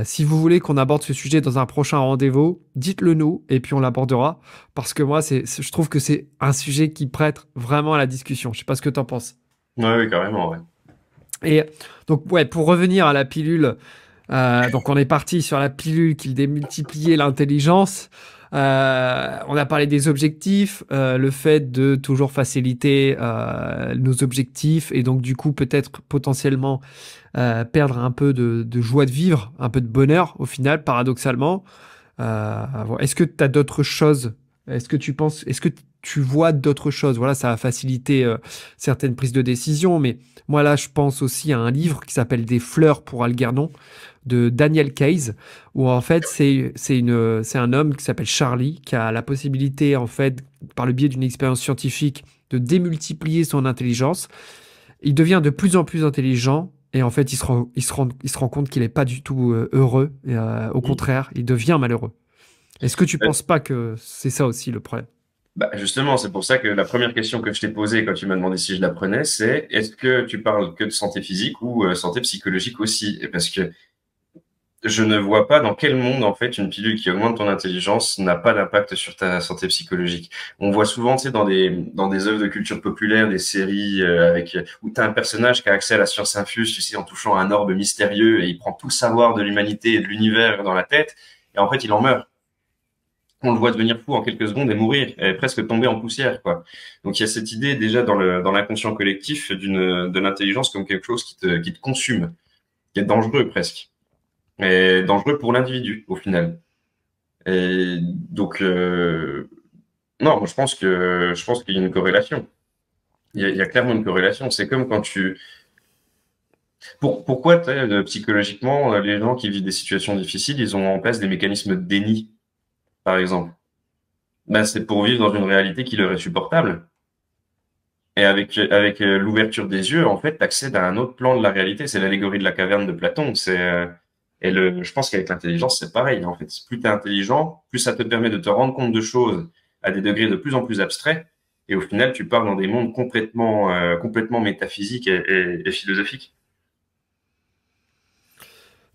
Si vous voulez qu'on aborde ce sujet dans un prochain rendez-vous, dites-le nous et puis on l'abordera. Parce que moi, je trouve que c'est un sujet qui prête vraiment à la discussion. Je sais pas ce que tu en penses. Ouais, oui, carrément, ouais. Et donc, ouais, pour revenir à la pilule, donc on est parti sur la pilule qui démultipliait l'intelligence. On a parlé des objectifs, le fait de toujours faciliter nos objectifs et donc du coup peut-être potentiellement perdre un peu de joie de vivre, un peu de bonheur au final, paradoxalement. Voilà. Est-ce que tu as d'autres choses? Est-ce que tu vois d'autres choses? Voilà, ça a facilité certaines prises de décision, mais moi là, je pense aussi à un livre qui s'appelle Des fleurs pour Algernon de Daniel Case, où en fait c'est un homme qui s'appelle Charlie qui a la possibilité en fait par le biais d'une expérience scientifique de démultiplier son intelligence. Il devient de plus en plus intelligent. Et en fait, il se rend compte qu'il n'est pas du tout heureux. Et, au contraire, il devient malheureux. Est-ce que tu Euh, penses pas que c'est ça aussi le problème? Bah, justement, c'est pour ça que la première question que je t'ai posée quand tu m'as demandé si je la prenais, c'est est-ce que tu parles que de santé physique ou santé psychologique aussi? Et parce que je ne vois pas dans quel monde, en fait, une pilule qui augmente ton intelligence n'a pas d'impact sur ta santé psychologique. On voit souvent, tu sais, dans des œuvres de culture populaire, des séries où tu as un personnage qui a accès à la science infuse, tu sais, en touchant un orbe mystérieux et il prend tout le savoir de l'humanité et de l'univers dans la tête et en fait, il en meurt. On le voit devenir fou en quelques secondes et mourir, et presque tomber en poussière, quoi. Donc il y a cette idée déjà dans l'inconscient collectif de l'intelligence comme quelque chose qui te consume, qui est dangereux presque, et dangereux pour l'individu au final. Et donc non, moi je pense qu'il y a une corrélation. Il y a clairement une corrélation. C'est comme quand pourquoi psychologiquement les gens qui vivent des situations difficiles, ils ont en place des mécanismes de déni, par exemple. Ben, c'est pour vivre dans une réalité qui leur est supportable. Et avec l'ouverture des yeux, en fait, tu accèdes à un autre plan de la réalité. C'est l'allégorie de la caverne de Platon. Je pense qu'avec l'intelligence, c'est pareil. En fait, plus tu es intelligent, plus ça te permet de te rendre compte de choses à des degrés de plus en plus abstraits. Et au final, tu pars dans des mondes complètement métaphysiques et philosophiques.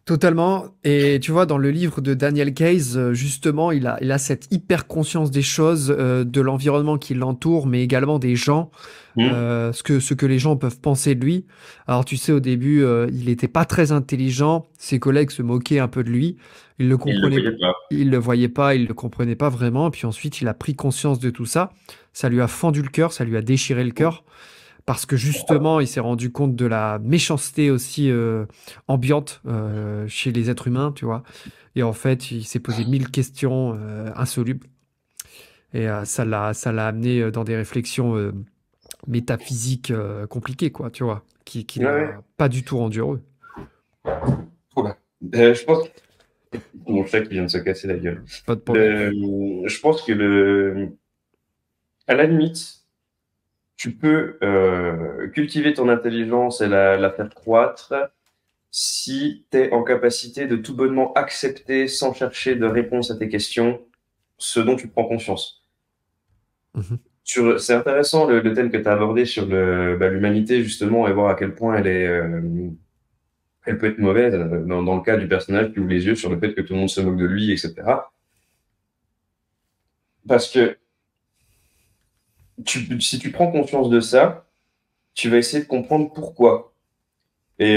Totalement. Et tu vois, dans le livre de Daniel Case, justement, il a cette hyper conscience des choses, de l'environnement qui l'entoure, mais également des gens, Hmm. ce que les gens peuvent penser de lui. Alors, tu sais, au début, il n'était pas très intelligent. Ses collègues se moquaient un peu de lui. Il le Il le comprenait, voyait pas. il le voyait pas, il le comprenait pas vraiment. Et puis ensuite, il a pris conscience de tout ça. Ça lui a fendu le cœur, ça lui a déchiré le cœur parce que justement, il s'est rendu compte de la méchanceté aussi ambiante chez les êtres humains, tu vois. Et en fait, il s'est posé 1000 questions insolubles. Et ça l'a amené dans des réflexions métaphysiques compliquées, quoi, tu vois, qui Ouais, ouais. l'a pas du tout rendu heureux. Oula. Je pense mon chat qui vient de se casser la gueule. Pas de problème. Je pense que à la limite, tu peux cultiver ton intelligence et la faire croître si tu es en capacité de tout bonnement accepter sans chercher de réponse à tes questions ce dont tu prends conscience. Mhm. C'est intéressant le thème que tu as abordé sur l'humanité justement et voir à quel point elle peut être mauvaise dans le cas du personnage qui ouvre les yeux sur le fait que tout le monde se moque de lui, etc. Parce que si tu prends conscience de ça, tu vas essayer de comprendre pourquoi. Et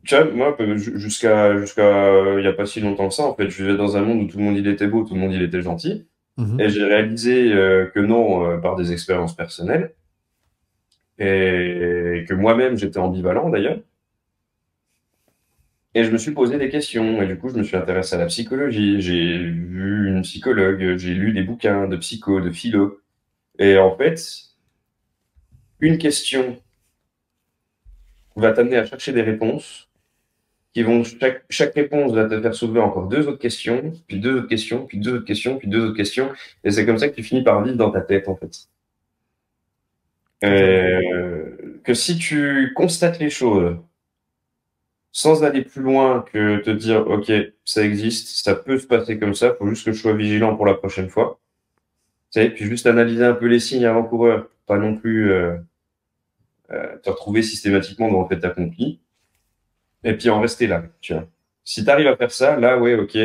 tu vois, moi, jusqu'à il y a pas si longtemps que ça, en fait, je vivais dans un monde où tout le monde il était beau, tout le monde il était gentil, Mhm. et j'ai réalisé que non, par des expériences personnelles, et que moi-même j'étais ambivalent d'ailleurs. Et je me suis posé des questions, et du coup, je me suis intéressé à la psychologie. J'ai vu une psychologue, j'ai lu des bouquins de psycho, de philo. Et en fait, une question va t'amener à chercher des réponses chaque réponse va te faire soulever encore deux autres questions, puis deux autres questions, puis deux autres questions, puis deux autres questions. Et c'est comme ça que tu finis par vivre dans ta tête, en fait. Totalement. Que si tu constates les choses sans aller plus loin que te dire, OK, ça existe, ça peut se passer comme ça, faut juste que je sois vigilant pour la prochaine fois. Tu sais, puis juste analyser un peu les signes avant-coureurs. pas non plus te retrouver systématiquement dans le fait accompli, et puis en rester là, tu vois. Si tu arrives à faire ça, là, ouais, ok,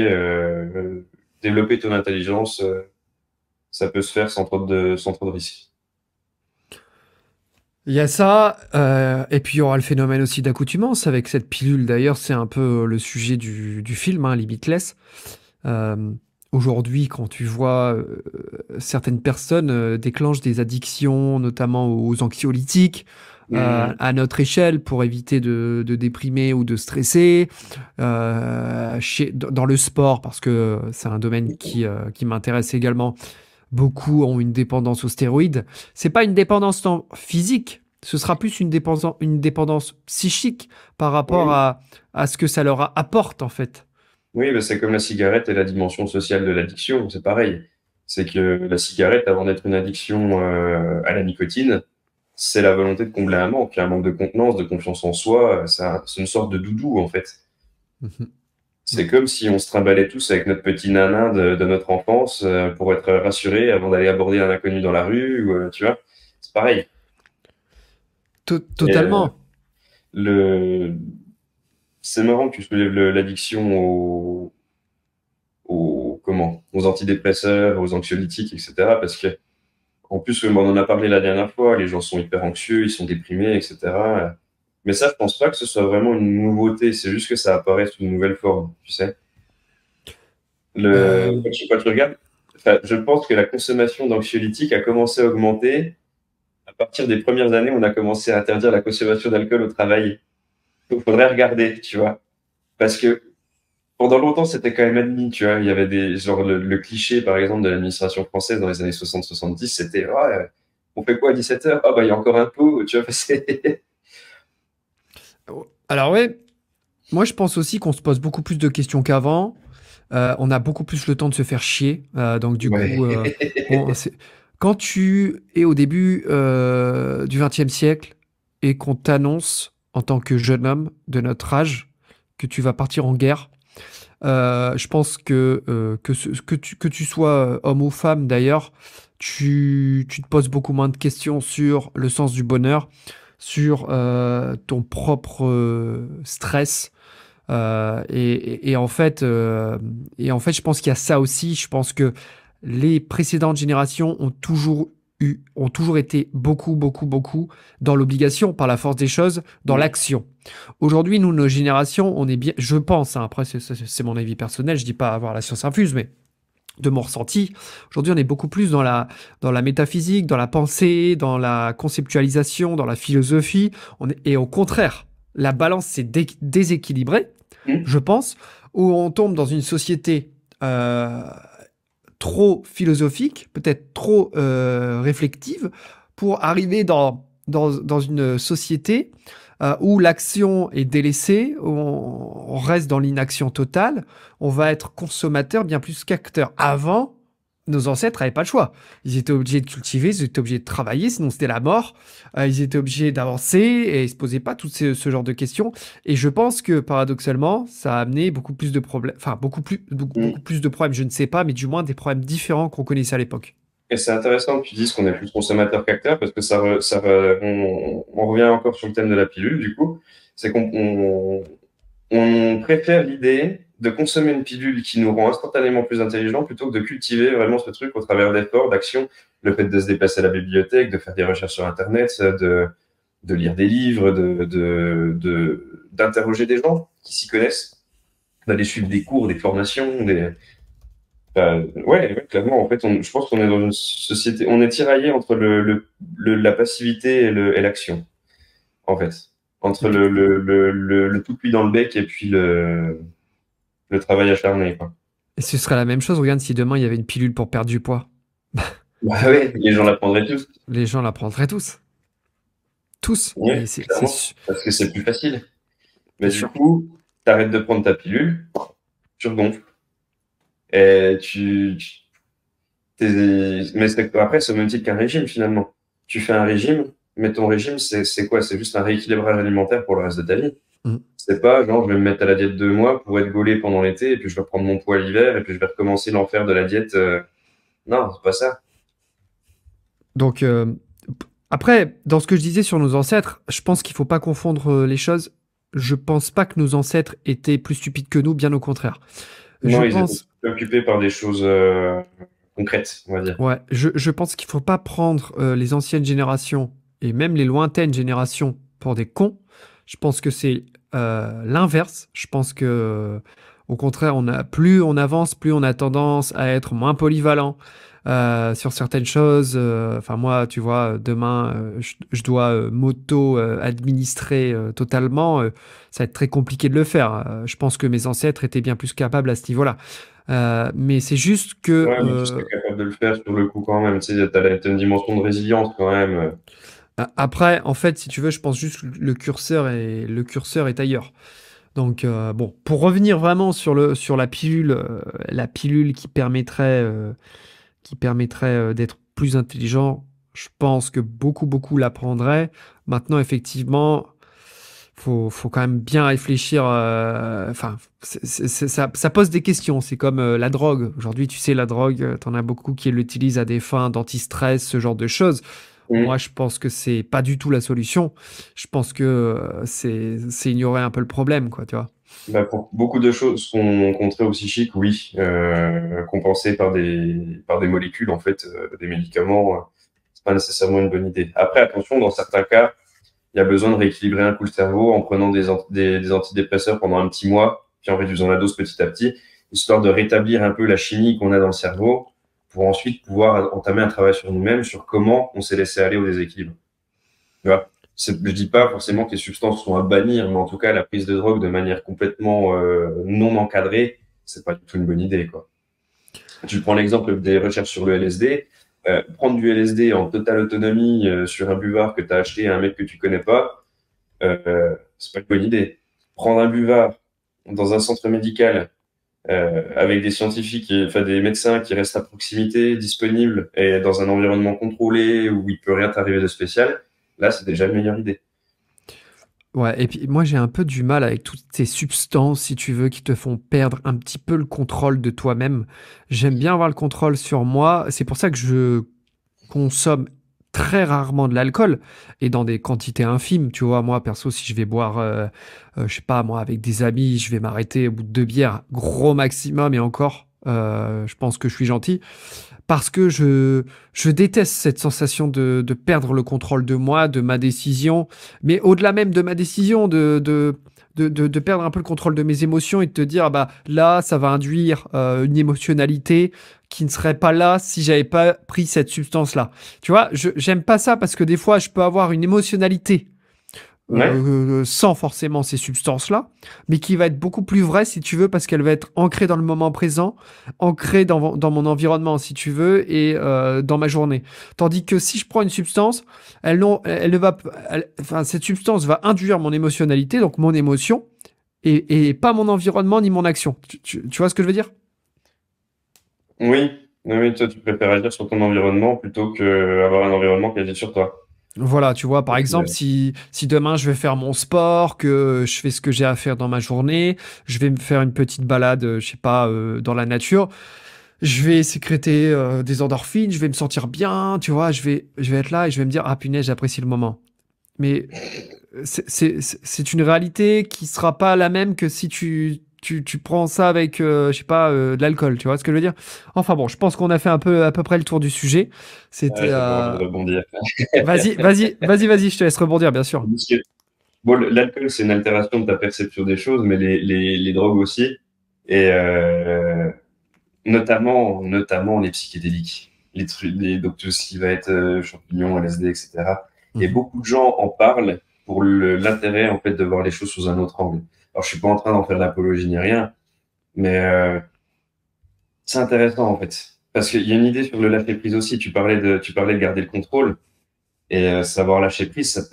développer ton intelligence, ça peut se faire sans trop de risques. Il y a ça, et puis il y aura le phénomène aussi d'accoutumance avec cette pilule. D'ailleurs, c'est un peu le sujet du film, hein, Limitless. Euh, Aujourd'hui, quand tu vois certaines personnes déclenchent des addictions, notamment aux anxiolytiques, Mhm. à notre échelle pour éviter de déprimer ou de stresser, dans le sport, parce que c'est un domaine qui m'intéresse également. Beaucoup ont une dépendance aux stéroïdes. C'est pas une dépendance physique, ce sera plus une dépendance psychique par rapport Oui, à ce que ça leur apporte en fait. oui, bah, c'est comme la cigarette et la dimension sociale de l'addiction, c'est pareil. C'est que la cigarette, avant d'être une addiction à la nicotine, c'est la volonté de combler un manque de contenance, de confiance en soi. C'est une sorte de doudou, en fait. Mhm. C'est comme si on se trimballait tous avec notre petit nanin de notre enfance pour être rassuré avant d'aller aborder un inconnu dans la rue, ou, tu vois. C'est pareil. Et Totalement. le... c'est marrant que tu soulèves l'addiction aux antidépresseurs, aux anxiolytiques, etc. Parce que, en plus, on en a parlé la dernière fois, les gens sont hyper anxieux, ils sont déprimés, etc. Mais ça, je pense pas que ce soit vraiment une nouveauté, c'est juste que ça apparaît sous une nouvelle forme, tu sais. Euh, Quand tu regardes, enfin, je pense que la consommation d'anxiolytiques a commencé à augmenter. À partir des premières années, on a commencé à interdire la consommation d'alcool au travail. Il faudrait regarder, tu vois. Parce que pendant longtemps, c'était quand même admis, tu vois. Il y avait genre le cliché, par exemple, de l'administration française dans les années 60-70, c'était, on fait quoi à 17h? Ah, bah, il y a encore un pot, tu vois. alors ouais, moi je pense aussi qu'on se pose beaucoup plus de questions qu'avant. On a beaucoup plus le temps de se faire chier. Donc du coup, Ouais. bon, quand tu es au début du XXe siècle et qu'on t'annonce en tant que jeune homme de notre âge que tu vas partir en guerre, je pense que tu sois homme ou femme d'ailleurs, tu te poses beaucoup moins de questions sur le sens du bonheur, sur ton propre stress. Et en fait, je pense qu'il y a ça aussi. Je pense que les précédentes générations ont toujours été beaucoup, beaucoup, beaucoup dans l'obligation, par la force des choses, dans Mm. l'action. Aujourd'hui, nous, nos générations, on est bien, je pense, hein, après, c'est mon avis personnel, je dis pas avoir la science infuse, mais de mon ressenti, aujourd'hui, on est beaucoup plus dans la métaphysique, dans la pensée, dans la conceptualisation, dans la philosophie. Et au contraire, la balance s'est déséquilibrée, Mm. je pense, où on tombe dans une société euh, trop philosophique, peut-être trop réflexive, pour arriver dans une société où l'action est délaissée, où on reste dans l'inaction totale, on va être consommateur bien plus qu'acteur. Avant, nos ancêtres n'avaient pas le choix. Ils étaient obligés de cultiver, ils étaient obligés de travailler, sinon c'était la mort. Ils étaient obligés d'avancer et ils ne se posaient pas tout ce genre de questions. Et je pense que paradoxalement, ça a amené beaucoup plus de problèmes, enfin beaucoup Mm. plus de problèmes, je ne sais pas, mais du moins des problèmes différents qu'on connaissait à l'époque. Et c'est intéressant que tu dises qu'on est plus consommateur qu'acteur parce que on revient encore sur le thème de la pilule, du coup. C'est on préfère l'idée de consommer une pilule qui nous rend instantanément plus intelligents plutôt que de cultiver vraiment ce truc au travers d'efforts, d'actions, le fait de se déplacer à la bibliothèque, de faire des recherches sur Internet, de lire des livres, d'interroger des gens qui s'y connaissent, d'aller suivre des cours, des formations, ouais, clairement, en fait, je pense qu'on est dans une société, on est tiraillé entre la passivité et l'action, en fait. Entre Et puis, le tout cuit dans le bec et puis le travail acharné, quoi. et ce serait la même chose, regarde si demain il y avait une pilule pour perdre du poids. Bah ouais, les gens l'apprendraient tous. Les gens la prendraient tous. Tous. Et Ouais, clairement, parce que c'est plus facile. Mais bien du sûr. coup, t'arrêtes de prendre ta pilule, tu regonfles. Et mais après, c'est au même titre qu'un régime, finalement. Tu fais un régime, mais ton régime, c'est quoi? C'est juste un rééquilibrage alimentaire pour le reste de ta vie. Mm. C'est pas genre, je vais me mettre à la diète 2 mois pour être gaulé pendant l'été, et puis je vais reprendre mon poids l'hiver, et puis je vais recommencer l'enfer de la diète. Non, c'est pas ça. Donc, Après, dans ce que je disais sur nos ancêtres, je pense qu'il faut pas confondre les choses. Je pense pas que nos ancêtres étaient plus stupides que nous, bien au contraire. Je Non, ils étaient pense, occupés par des choses concrètes, on va dire. ouais, je pense qu'il faut pas prendre les anciennes générations et même les lointaines générations pour des cons. Je pense que c'est l'inverse. Je pense que, au contraire, plus on avance, plus on a tendance à être moins polyvalent sur certaines choses. Enfin, moi, tu vois, demain, je dois m'auto-administrer totalement. Ça va être très compliqué de le faire. Je pense que mes ancêtres étaient bien plus capables à ce niveau-là. Mais c'est juste que Ouais, mais tu serais capable de le faire sur le coup quand même. Tu sais, t'as une dimension de résilience quand même. après, en fait, si tu veux, je pense juste que le curseur est ailleurs. Donc bon, pour revenir vraiment sur la pilule qui permettrait d'être plus intelligent, je pense que beaucoup la prendraient. Maintenant, effectivement, faut quand même bien réfléchir. Enfin, ça pose des questions. C'est comme la drogue. Aujourd'hui, tu sais, la drogue, t'en as beaucoup qui l'utilisent à des fins d'anti-stress, ce genre de choses. Moi, Hum. je pense que c'est pas du tout la solution. Je pense que c'est ignorer un peu le problème, quoi, tu vois. Bah, pour beaucoup de choses sont contrées au psychique, oui, compensées par des molécules, en fait, des médicaments, c'est pas nécessairement une bonne idée. Après, attention, dans certains cas, il y a besoin de rééquilibrer un coup le cerveau en prenant des antidépresseurs pendant un petit mois, puis en réduisant la dose petit à petit, histoire de rétablir un peu la chimie qu'on a dans le cerveau, pour ensuite pouvoir entamer un travail sur nous-mêmes, sur comment on s'est laissé aller au déséquilibre. Tu vois, je dis pas forcément que les substances sont à bannir, mais en tout cas, la prise de drogue de manière complètement non encadrée, c'est pas du tout une bonne idée, quoi. Tu prends l'exemple des recherches sur le LSD. Prendre du LSD en totale autonomie sur un buvard que tu as acheté à un mec que tu connais pas, c'est pas une bonne idée. Prendre un buvard dans un centre médical avec des scientifiques, enfin des médecins qui restent à proximité, disponibles et dans un environnement contrôlé où il peut rien t'arriver de spécial, là c'est déjà une meilleure idée. Ouais, et puis moi j'ai un peu du mal avec toutes ces substances, si tu veux, qui te font perdre un petit peu le contrôle de toi-même. J'aime bien avoir le contrôle sur moi. C'est pour ça que je consomme très rarement de l'alcool et dans des quantités infimes. Tu vois, moi perso, si je vais boire, je sais pas, moi avec des amis, je vais m'arrêter au bout de 2 bières, gros maximum et encore. Je pense que je suis gentil parce que je déteste cette sensation de perdre le contrôle de moi, de ma décision, mais au-delà même de ma décision, de perdre un peu le contrôle de mes émotions et de te dire, ah bah là, ça va induire une émotionnalité qui ne serait pas là si j'avais pas pris cette substance-là. Tu vois, j'aime pas ça parce que des fois, je peux avoir une émotionnalité Ouais. sans forcément ces substances-là, mais qui va être beaucoup plus vraie, si tu veux, parce qu'elle va être ancrée dans le moment présent, ancrée dans mon environnement, si tu veux, et dans ma journée. Tandis que si je prends une substance, elle ne va, enfin, cette substance va induire mon émotionnalité, donc mon émotion, et pas mon environnement ni mon action. Tu vois ce que je veux dire? Oui, oui, toi tu préfères agir sur ton environnement plutôt que avoir un environnement qui agit sur toi. Voilà, tu vois, par exemple, si demain je vais faire mon sport, que je fais ce que j'ai à faire dans ma journée, je vais me faire une petite balade, je sais pas, dans la nature, je vais sécréter des endorphines, je vais me sentir bien, tu vois, je vais être là et je vais me dire, ah punaise, j'apprécie le moment. Mais c'est une réalité qui sera pas la même que si tu prends ça avec, je sais pas, de l'alcool, tu vois ce que je veux dire? Enfin bon, je pense qu'on a fait à peu près le tour du sujet. Ouais, C'était, j'ai pas envie de rebondir. vas-y, je te laisse rebondir, bien sûr. Parce que, bon, l'alcool, c'est une altération de ta perception des choses, mais les drogues aussi. Et notamment les psychédéliques. Donc tout ce qui va être champignons, LSD, etc. Et Mhm. beaucoup de gens en parlent pour l'intérêt, en fait, de voir les choses sous un autre angle. Alors, je suis pas en train d'en faire de l'apologie ni rien, mais c'est intéressant, en fait. Parce qu'il y a une idée sur le lâcher prise aussi. Tu parlais de garder le contrôle. Et savoir lâcher prise, ça te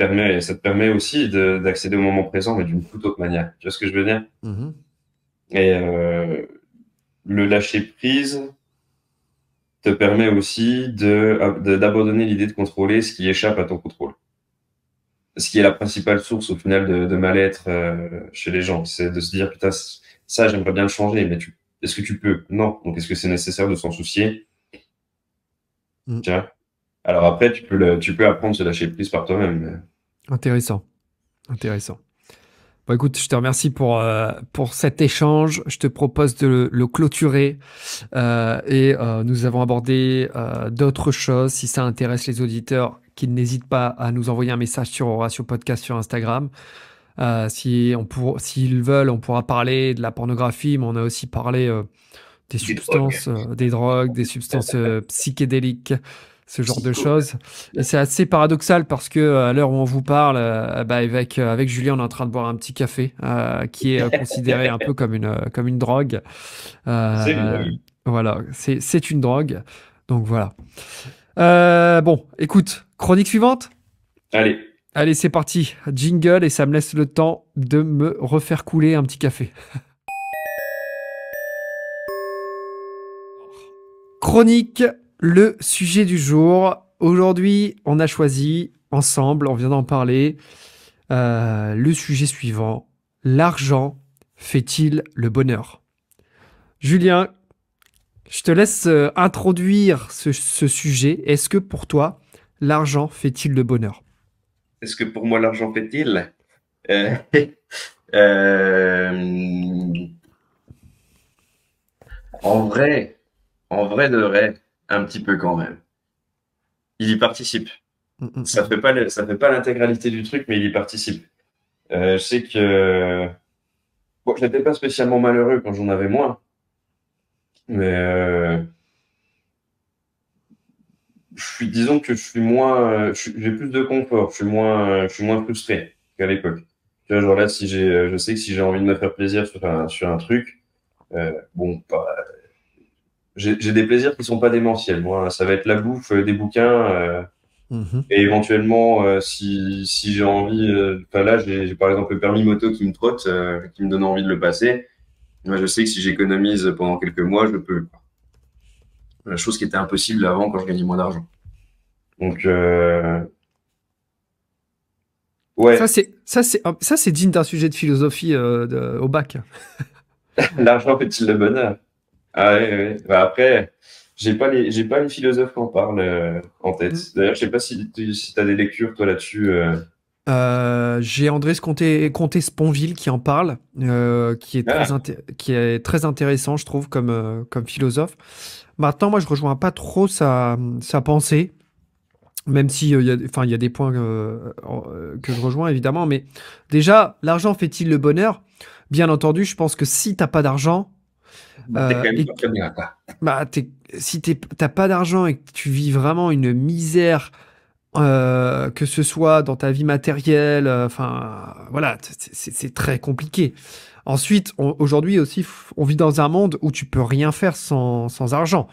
permet aussi d'accéder au moment présent, mais d'une toute autre manière. Tu vois ce que je veux dire? Mhm. Et le lâcher prise te permet aussi d'abandonner l'idée de contrôler ce qui échappe à ton contrôle. Ce qui est la principale source au final de mal-être chez les gens, c'est de se dire putain ça j'aimerais bien le changer, mais est-ce que tu peux? Non. Donc est-ce que c'est nécessaire de s'en soucier? Mhm. Tu vois? Alors après, tu peux apprendre à se lâcher prise par toi-même. Intéressant, intéressant. Bon, écoute, je te remercie pour cet échange. Je te propose de le clôturer. Nous avons abordé d'autres choses. Si ça intéresse les auditeurs, qu'ils n'hésitent pas à nous envoyer un message sur Horatio Podcast sur Instagram. S'ils veulent, on pourra parler de la pornographie, mais on a aussi parlé des Des drogues. substances, des drogues, des substances psychédéliques, ce genre de choses. Et c'est assez paradoxal parce que à l'heure où on vous parle, avec Julien, on est en train de boire un petit café qui est considéré un peu comme une drogue. C'est bien, Euh, oui. voilà, c'est une drogue. Donc voilà. Bon, écoute, chronique suivante. Allez, Allez, c'est parti. Jingle et ça me laisse le temps de me refaire couler un petit café. Chronique, le sujet du jour. Aujourd'hui, on a choisi ensemble, on vient d'en parler, le sujet suivant. L'argent fait-il le bonheur? Julien, je te laisse introduire ce sujet. Est-ce que pour toi, l'argent fait-il le bonheur? est-ce que pour moi l'argent fait-il? Euh, euh, en vrai, en vrai de vrai, un petit peu quand même. Il y participe. Mm, mm, Ça fait pas ça fait pas l'intégralité du truc, mais il y participe. Je sais que bon, j'étais pas spécialement malheureux quand j'en avais moins, mais disons que je suis moins, j'ai plus de confort, je suis moins frustré qu'à l'époque. Tu vois, genre là, si je sais que si j'ai envie de me faire plaisir sur un truc, bon, j'ai des plaisirs qui sont pas démentiels. Moi, ça va être la bouffe, des bouquins, mm. Mhm. et éventuellement, si j'ai envie, enfin là, j'ai par exemple le permis moto qui me trotte, qui me donne envie de le passer. Moi, je sais que si j'économise pendant quelques mois, je peux. La chose qui était impossible avant quand je gagnais moins d'argent. Donc, ouais, Ça, c'est digne d'un sujet de philosophie au bac. l'argent fait-il le bonheur? Ah ouais, ouais. Bah, après, j'ai pas les philosophes qui en parlent en tête. Mm. D'ailleurs, je sais pas si t'as des lectures toi là-dessus. J'ai Andrés Comté-Sponville qui en parle, Ah, qui est très intéressant, je trouve, comme philosophe. Maintenant, moi, je rejoins pas trop sa pensée, même si il y a des points que je rejoins, évidemment. Mais déjà, l'argent fait-il le bonheur? Bien entendu, je pense que si t'as pas d'argent, bah, t'es euh, quand même et pas très bien, quoi. bah, si t'as pas d'argent et que tu vis vraiment une misère, que ce soit dans ta vie matérielle, enfin, voilà, c'est très compliqué. Ensuite, aujourd'hui aussi, on vit dans un monde où tu peux rien faire sans argent.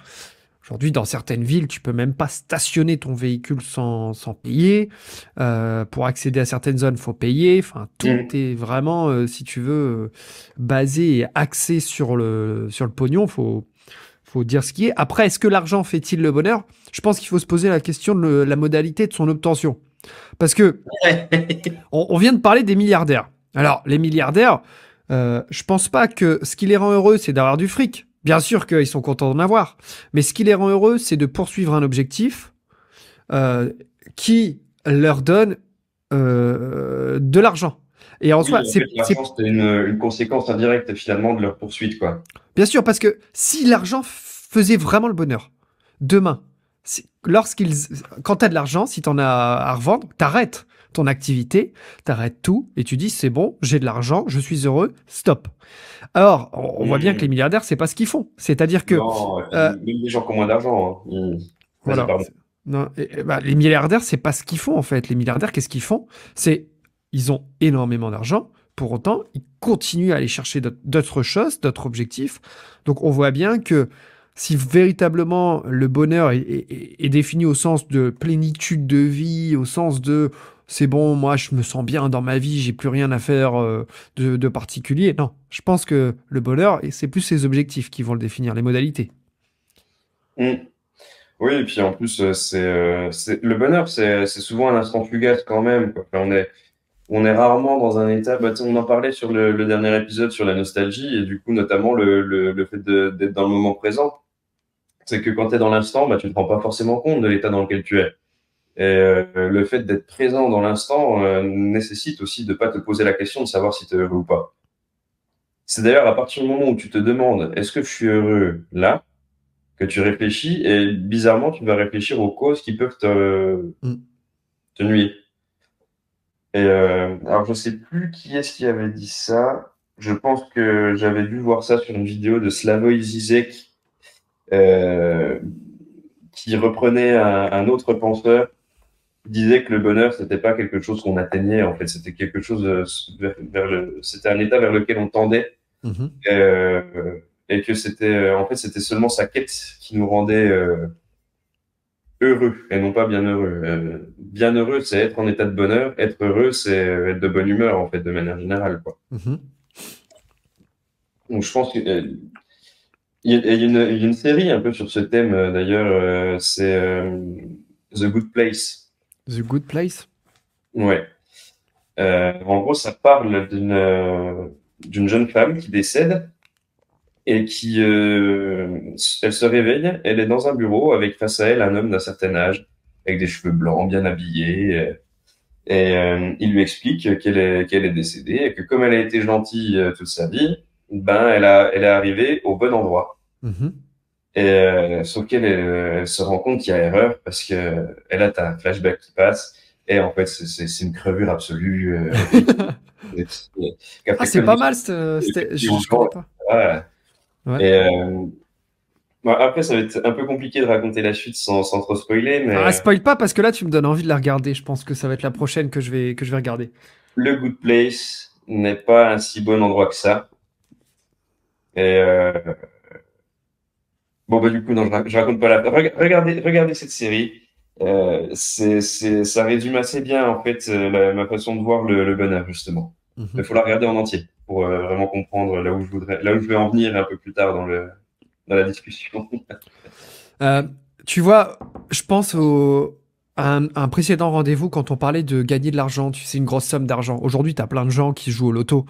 Aujourd'hui, dans certaines villes, tu peux même pas stationner ton véhicule sans payer. Pour accéder à certaines zones, faut payer. Enfin, tout Mm. est vraiment, si tu veux, basé et axé sur le pognon. Faut dire ce qui est. Après, est-ce que l'argent fait-il le bonheur? Je pense qu'il faut se poser la question de la modalité de son obtention. Parce que on vient de parler des milliardaires. Alors, les milliardaires, je pense pas que ce qui les rend heureux, c'est d'avoir du fric. Bien sûr qu'ils sont contents d'en avoir. Mais ce qui les rend heureux, c'est de poursuivre un objectif euh, qui leur donne de l'argent. Et en soi, Oui, en fait, l'argent, c'était une conséquence indirecte finalement de leur poursuite, quoi. bien sûr, parce que si l'argent faisait vraiment le bonheur, demain, quand tu as de l'argent, si tu en as à revendre, t'arrêtes ton activité, t'arrêtes tout et tu dis c'est bon, j'ai de l'argent, je suis heureux, stop. Or, on voit bien que les Mm. milliardaires, c'est pas ce qu'ils font. C'est-à-dire que, Non, et puis euh, même les gens qui ont moins d'argent, hein, vas-y, voilà, pardon. non, bah, les milliardaires, c'est pas ce qu'ils font en fait. Les milliardaires, qu'est-ce qu'ils font? C'est, ils ont énormément d'argent. Pour autant, ils continuent à aller chercher d'autres choses, d'autres objectifs. Donc, on voit bien que si véritablement le bonheur est défini au sens de plénitude de vie, au sens de c'est bon, moi je me sens bien dans ma vie, j'ai plus rien à faire de particulier. Non, je pense que le bonheur, et c'est plus ses objectifs qui vont le définir, les modalités. Mm. Oui, et puis en plus, le bonheur, c'est souvent un instant fugace quand même, quoi. Enfin, on est rarement dans un état, bah, tu sais, on en parlait sur le dernier épisode sur la nostalgie, et du coup, notamment le fait d'être dans le moment présent. C'est que quand tu es dans l'instant, bah, tu te rends pas forcément compte de l'état dans lequel tu es. Et le fait d'être présent dans l'instant nécessite aussi de pas te poser la question de savoir si tu es heureux ou pas. C'est d'ailleurs à partir du moment où tu te demandes est-ce que je suis heureux là que tu réfléchis et bizarrement tu vas réfléchir aux causes qui peuvent Mm. te nuire. Et alors je sais plus qui est-ce qui avait dit ça. Je pense que j'avais dû voir ça sur une vidéo de Slavoj Zizek euh, qui reprenait un autre penseur qui disait que le bonheur c'était pas quelque chose qu'on atteignait en fait, c'était quelque chose c'était un état vers lequel on tendait Mhm. euh, et que c'était en fait c'était seulement sa quête qui nous rendait heureux et non pas bien heureux. Bien heureux, c'est être en état de bonheur. Être heureux, c'est être de bonne humeur, en fait, de manière générale, quoi. Mhm. Donc, je pense qu'il y a une série un peu sur ce thème, d'ailleurs, c'est The Good Place. The Good Place. Ouais. En gros, ça parle d'une jeune femme qui décède et elle se réveille, elle est dans un bureau avec face à elle un homme d'un certain âge, avec des cheveux blancs, bien habillé. Et il lui explique qu'elle est décédée et que comme elle a été gentille toute sa vie, ben elle est arrivée au bon endroit. Mhm. Et sauf elle se rend compte qu'il y a erreur parce que elle a un flashback qui passe et en fait c'est une crevure absolue et- Ah, qu'après c'est comme pas il mal, fait plus je connais longtemps, pas. voilà. Ouais. Et bon, après ça va être un peu compliqué de raconter la suite sans trop spoiler, Ah, mais spoil pas parce que là, tu me donnes envie de la regarder. Je pense que ça va être la prochaine que je vais regarder. le Good Place n'est pas un si bon endroit que ça. Et bon, bah, du coup, non, je raconte pas la. Regardez cette série. Ça résume assez bien, en fait, ma façon de voir le bonheur, justement. Il Mhm. faut la regarder en entier pour vraiment comprendre là où je vais en venir un peu plus tard dans la discussion. Euh, Tu vois, je pense à un précédent rendez-vous quand on parlait de gagner de l'argent. Tu sais, une grosse somme d'argent. Aujourd'hui, tu as plein de gens qui jouent au loto.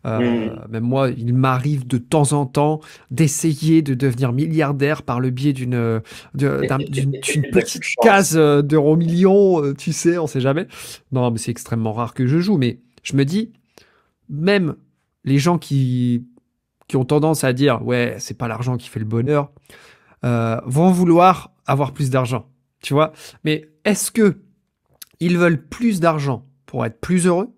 Hmm. Même moi, il m'arrive de temps en temps d'essayer de devenir milliardaire par le biais d'une Il a coup de petite case chance. d'euros millions. Tu sais, on sait jamais. Non, mais c'est extrêmement rare que je joue. Mais je me dis, même les gens qui ont tendance à dire, ouais, c'est pas l'argent qui fait le bonheur, vont vouloir avoir plus d'argent. Tu vois? Mais est-ce que ils veulent plus d'argent pour être plus heureux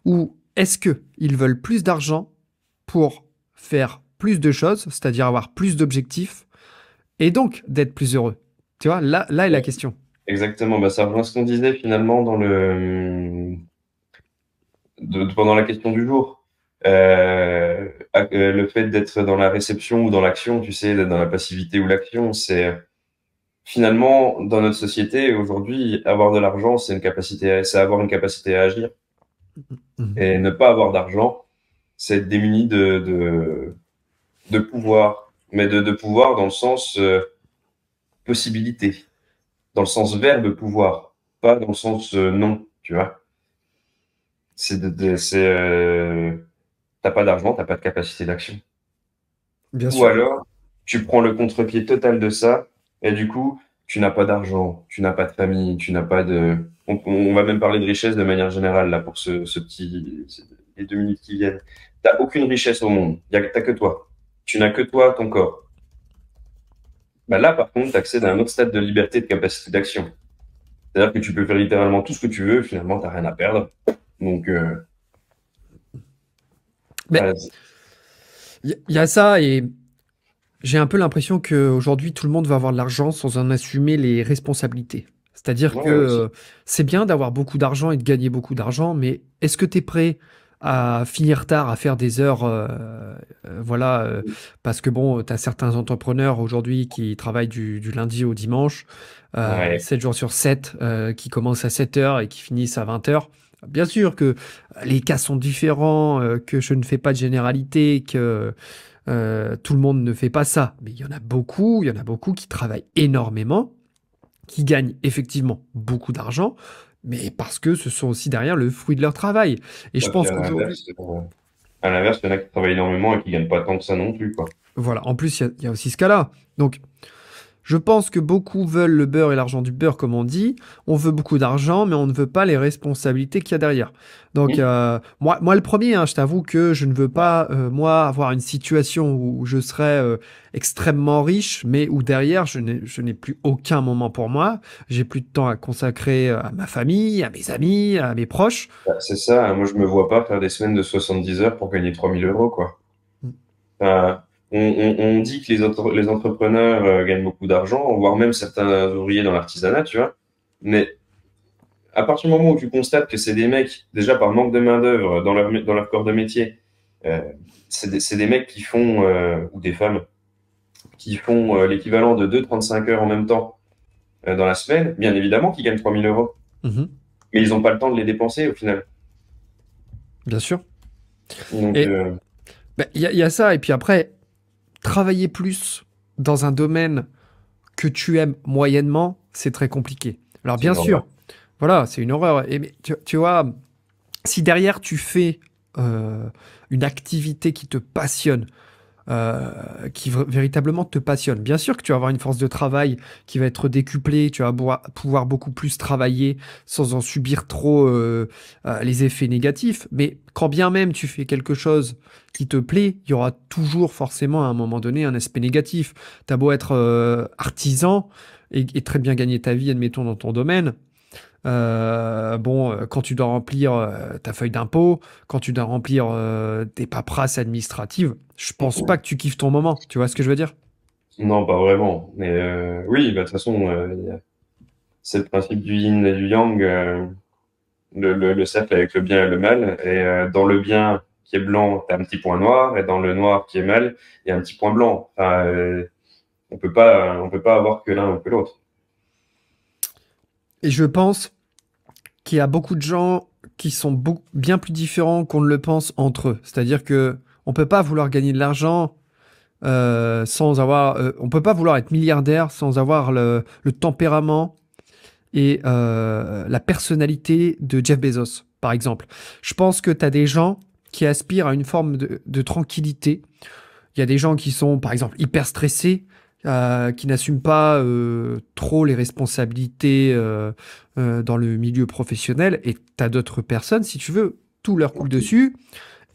ou est-ce que ils veulent plus d'argent pour faire plus de choses, c'est-à-dire avoir plus d'objectifs et donc d'être plus heureux? Tu vois, là est la Ouais, question. exactement. Bah, ça rejoint ce qu'on disait finalement pendant la question du jour. Le fait d'être dans la réception ou dans l'action, tu sais, d'être dans la passivité ou l'action, c'est finalement dans notre société aujourd'hui, avoir de l'argent, c'est avoir une capacité à agir. Mhm. Et ne pas avoir d'argent, c'est être démuni de pouvoir, mais de pouvoir dans le sens possibilité, dans le sens verbe pouvoir, pas dans le sens non, tu vois. T'as pas d'argent, t'as pas de capacité d'action. Bien Ou sûr. alors, tu prends le contre-pied total de ça, et du coup, tu n'as pas d'argent, tu n'as pas de famille, tu n'as pas de... On va même parler de richesse de manière générale, là, pour les 2 minutes qui viennent. T'as aucune richesse au monde, t'as que toi. Tu n'as que toi, ton corps. Bah là, par contre, tu accèdes à un autre stade de liberté et de capacité d'action. C'est-à-dire que tu peux faire littéralement tout ce que tu veux, finalement, t'as rien à perdre. Donc, Mais voilà, il y a ça et j'ai un peu l'impression qu'aujourd'hui, tout le monde va avoir de l'argent sans en assumer les responsabilités. C'est-à-dire que ouais, aussi. c'est bien d'avoir beaucoup d'argent et de gagner beaucoup d'argent, mais est-ce que tu es prêt à finir tard, à faire des heures, voilà, parce que bon, tu as certains entrepreneurs aujourd'hui qui travaillent du lundi au dimanche, Ouais, 7 jours sur 7, qui commencent à 7 heures et qui finissent à 20 heures. Bien sûr que les cas sont différents, que je ne fais pas de généralité, que tout le monde ne fait pas ça, mais il y en a beaucoup qui travaillent énormément, qui gagnent effectivement beaucoup d'argent, mais parce que ce sont aussi derrière le fruit de leur travail. Et je bah, puis pense qu'aujourd'hui, à l'inverse, il y en a qui travaillent énormément et qui gagnent pas tant que ça non plus, quoi. voilà, en plus, il y a aussi ce cas-là. Donc, Je pense que beaucoup veulent le beurre et l'argent du beurre, comme on dit. On veut beaucoup d'argent, mais on ne veut pas les responsabilités qu'il y a derrière. Donc, Mm. moi, le premier, hein, je t'avoue que je ne veux pas, moi, avoir une situation où je serais extrêmement riche, mais où derrière, je n'ai plus aucun moment pour moi. J'ai plus de temps à consacrer à ma famille, à mes amis, à mes proches. Bah, c'est ça, moi je me vois pas faire des semaines de 70 heures pour gagner 3 000 euros, quoi. Enfin, on dit que les entrepreneurs gagnent beaucoup d'argent, voire même certains ouvriers dans l'artisanat, tu vois. Mais à partir du moment où tu constates que c'est des mecs, déjà par manque de main-d'œuvre dans leur corps de métier, euh, c'est des mecs qui font, ou des femmes, qui font l'équivalent de 2 35 heures en même temps dans la semaine, bien évidemment qu'ils gagnent 3 000 euros. Mhm, Mais ils n'ont pas le temps de les dépenser au final. bien sûr. Donc, Et ben, il y a ça, et puis après, travailler plus dans un domaine que tu aimes moyennement, c'est très compliqué. Alors c'est bien une horreur. sûr, voilà, c'est une horreur. Et mais tu vois, si derrière tu fais une activité qui te passionne, véritablement te passionne, bien sûr que tu vas avoir une force de travail qui va être décuplée, tu vas pouvoir beaucoup plus travailler sans en subir trop les effets négatifs. Mais quand bien même tu fais quelque chose qui te plaît, il y aura toujours forcément à un moment donné un aspect négatif. T'as beau être artisan et très bien gagner ta vie, admettons, dans ton domaine. Bon, quand tu dois remplir ta feuille d'impôt, quand tu dois remplir tes paperasses administratives, je pense pas que tu kiffes ton moment. Tu vois ce que je veux dire? Non, pas vraiment. Mais oui, bah, de toute façon, c'est le principe du yin et du yang, le cercle avec le bien et le mal. Et dans le bien qui est blanc, t'as un petit point noir, et dans le noir qui est mal, il y a un petit point blanc. Enfin, on peut pas avoir que l'un ou que l'autre. Et je pense qu'il y a beaucoup de gens qui sont bien plus différents qu'on ne le pense entre eux. C'est-à-dire que on peut pas vouloir gagner de l'argent sans avoir, on peut pas vouloir être milliardaire sans avoir le tempérament et la personnalité de Jeff Bezos, par exemple. Je pense que tu as des gens qui aspirent à une forme de tranquillité. Il y a des gens qui sont, par exemple, hyper stressés, qui n'assument pas trop les responsabilités dans le milieu professionnel. Et tu as d'autres personnes, si tu veux, tout leur coule dessus.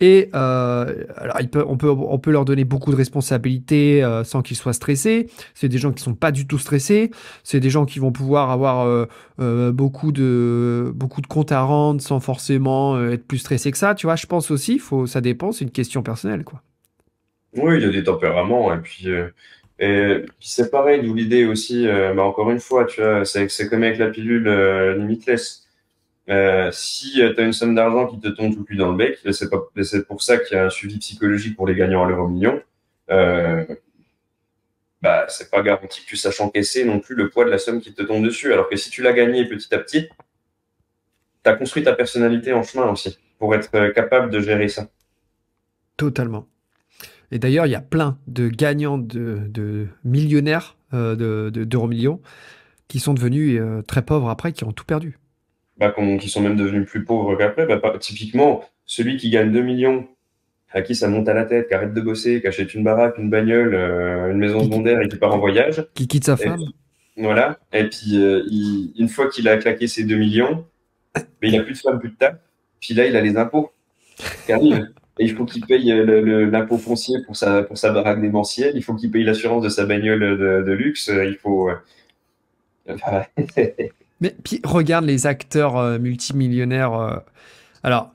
Et alors, on peut leur donner beaucoup de responsabilités sans qu'ils soient stressés. C'est des gens qui sont pas du tout stressés. C'est des gens qui vont pouvoir avoir beaucoup de comptes à rendre sans forcément être plus stressés que ça. Tu vois, je pense aussi, ça dépend, c'est une question personnelle, quoi. Oui, il y a des tempéraments. Et puis c'est pareil, d'où l'idée aussi, bah, encore une fois, tu vois, c'est comme avec la pilule limitless. Si tu as une somme d'argent qui te tombe tout cuit dans le bec, et c'est pour ça qu'il y a un suivi psychologique pour les gagnants à l'euro million, euh, bah, c'est pas garanti que tu saches encaisser non plus le poids de la somme qui te tombe dessus. Alors que si tu l'as gagné petit à petit, tu as construit ta personnalité en chemin aussi, pour être capable de gérer ça. Totalement. Et d'ailleurs, il y a plein de gagnants de millionnaires d'euro millions qui sont devenus très pauvres après, qui ont tout perdu. Bah, qui sont même devenus plus pauvres qu'après. Bah, typiquement, celui qui gagne 2 millions, à qui ça monte à la tête, qui arrête de bosser, qui achète une baraque, une bagnole, une maison Qui, secondaire et qui part en voyage. qui quitte sa Et femme. puis, voilà. Et puis, une fois qu'il a claqué ses 2 millions, mais il a plus de femme, plus de table. Puis là, il a les impôts qui arrivent. Et il faut qu'il paye l'impôt foncier pour sa baraque démentielle. Il faut qu'il paye l'assurance de sa bagnole de luxe. Il faut. Enfin, Mais puis regarde les acteurs multimillionnaires, alors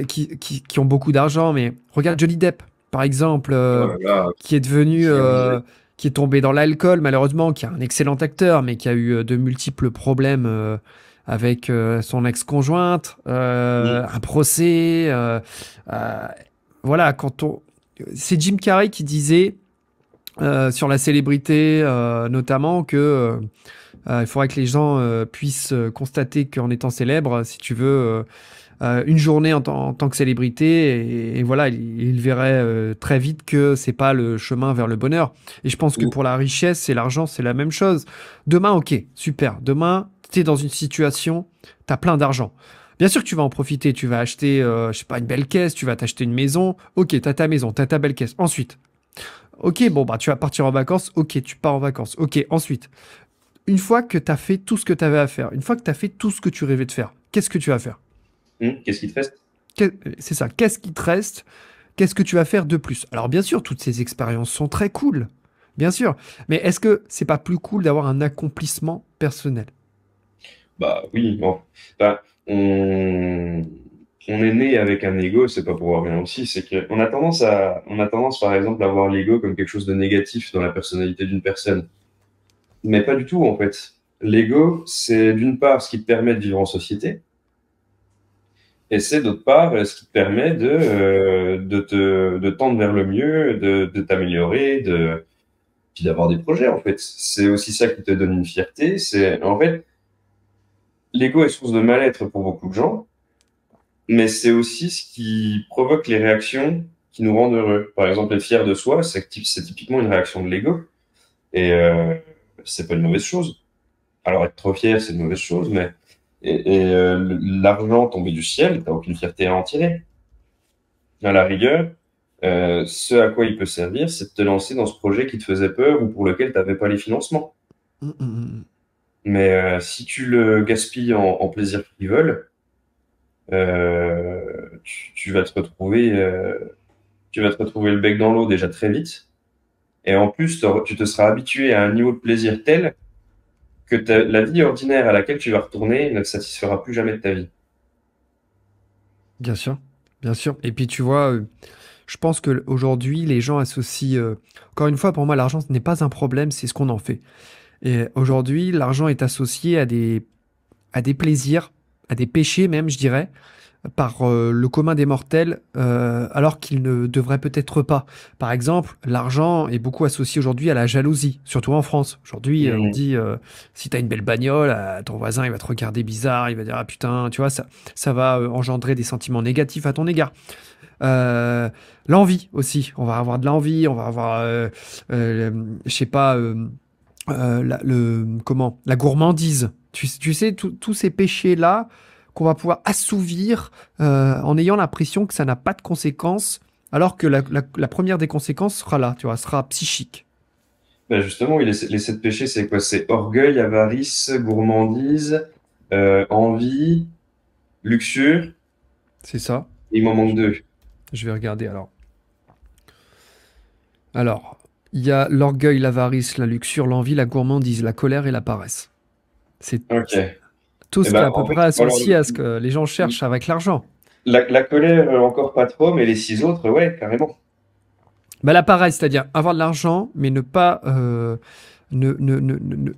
qui ont beaucoup d'argent, mais regarde Johnny Depp, par exemple, oh là là, qui est devenu, qui en dirait. qui est tombé dans l'alcool malheureusement, qui est un excellent acteur, mais qui a eu de multiples problèmes avec son ex-conjointe, Mm. un procès, euh, voilà, c'est Jim Carrey qui disait sur la célébrité notamment que il faudrait que les gens puissent constater qu'en étant célèbre, si tu veux, une journée en tant que célébrité, et voilà, il verrait très vite que c'est pas le chemin vers le bonheur. Et je pense que Mm. pour la richesse et l'argent, c'est la même chose. Demain, ok, super. Demain, tu es dans une situation, tu as plein d'argent. Bien sûr que tu vas en profiter, tu vas acheter, je sais pas, une belle caisse, tu vas t'acheter une maison. Ok, tu as ta maison, tu as ta belle caisse. Ensuite, Ok, bon, bah, tu vas partir en vacances. Ok, tu pars en vacances. Ok, ensuite, une fois que tu as fait tout ce que tu avais à faire, une fois que tu as fait tout ce que tu rêvais de faire, qu'est-ce que tu vas faire? Qu'est-ce qui te reste? C'est ça, qu'est-ce qui te reste? Qu'est-ce que tu vas faire de plus? Alors, bien sûr, toutes ces expériences sont très cool. Bien sûr. Mais est-ce que c'est pas plus cool d'avoir un accomplissement personnel? Bah oui, bon. Bah, on est né avec un ego, c'est pas pour rien aussi, c'est qu'on a on a tendance par exemple à voir l'ego comme quelque chose de négatif dans la personnalité d'une personne. Mais pas du tout en fait. L'ego, c'est d'une part ce qui te permet de vivre en société, et c'est d'autre part ce qui te permet de tendre vers le mieux, de t'améliorer, puis d'avoir des projets en fait. C'est aussi ça qui te donne une fierté. C'est en fait l'ego est source de mal-être pour beaucoup de gens, mais c'est aussi ce qui provoque les réactions qui nous rendent heureux. Par exemple, être fier de soi, c'est typiquement une réaction de l'ego, et c'est pas une mauvaise chose. Alors être trop fier, c'est une mauvaise chose, mais l'argent tombé du ciel, t'as aucune fierté à en tirer. À la rigueur, ce à quoi il peut servir, c'est de te lancer dans ce projet qui te faisait peur ou pour lequel tu n'avais pas les financements. Hum, hum, hum. Mais si tu le gaspilles en plaisir frivole, tu vas tu vas te retrouver le bec dans l'eau déjà très vite. Et en plus, tu te seras habitué à un niveau de plaisir tel que la vie ordinaire à laquelle tu vas retourner ne te satisfera plus jamais de ta vie. Bien sûr, bien sûr. Et puis tu vois, je pense que aujourd'hui, les gens associent. Encore une fois, pour moi, l'argent, ce n'est pas un problème, c'est ce qu'on en fait. Et aujourd'hui, l'argent est associé à des plaisirs, à des péchés même, je dirais, par le commun des mortels, alors qu'il ne devrait peut-être pas. Par exemple, l'argent est beaucoup associé aujourd'hui à la jalousie, surtout en France. Aujourd'hui, on Mhm. dit, si tu as une belle bagnole, ton voisin, il va te regarder bizarre, il va dire, ah putain, tu vois, ça va engendrer des sentiments négatifs à ton égard. Euh, L'envie aussi, on va avoir de l'envie, on va avoir, euh, je sais pas, comment, la gourmandise. Tu sais, tous ces péchés-là qu'on va pouvoir assouvir en ayant l'impression que ça n'a pas de conséquences, alors que la première des conséquences sera là, tu vois, sera psychique. Ben justement, oui, les sept péchés, c'est quoi? C'est orgueil, avarice, gourmandise, envie, luxure. C'est ça. Il m'en manque Je, deux. je vais regarder alors. Alors, il y a l'orgueil, l'avarice, la luxure, l'envie, la gourmandise, la colère et la paresse. C'est Ok. tout Eh ce qui est ben, à peu en fait, près alors, associé à ce que les gens cherchent avec l'argent. la colère, encore pas trop, mais les six autres, ouais, carrément. Bah là, pareil, c'est-à-dire avoir de l'argent, mais ne pas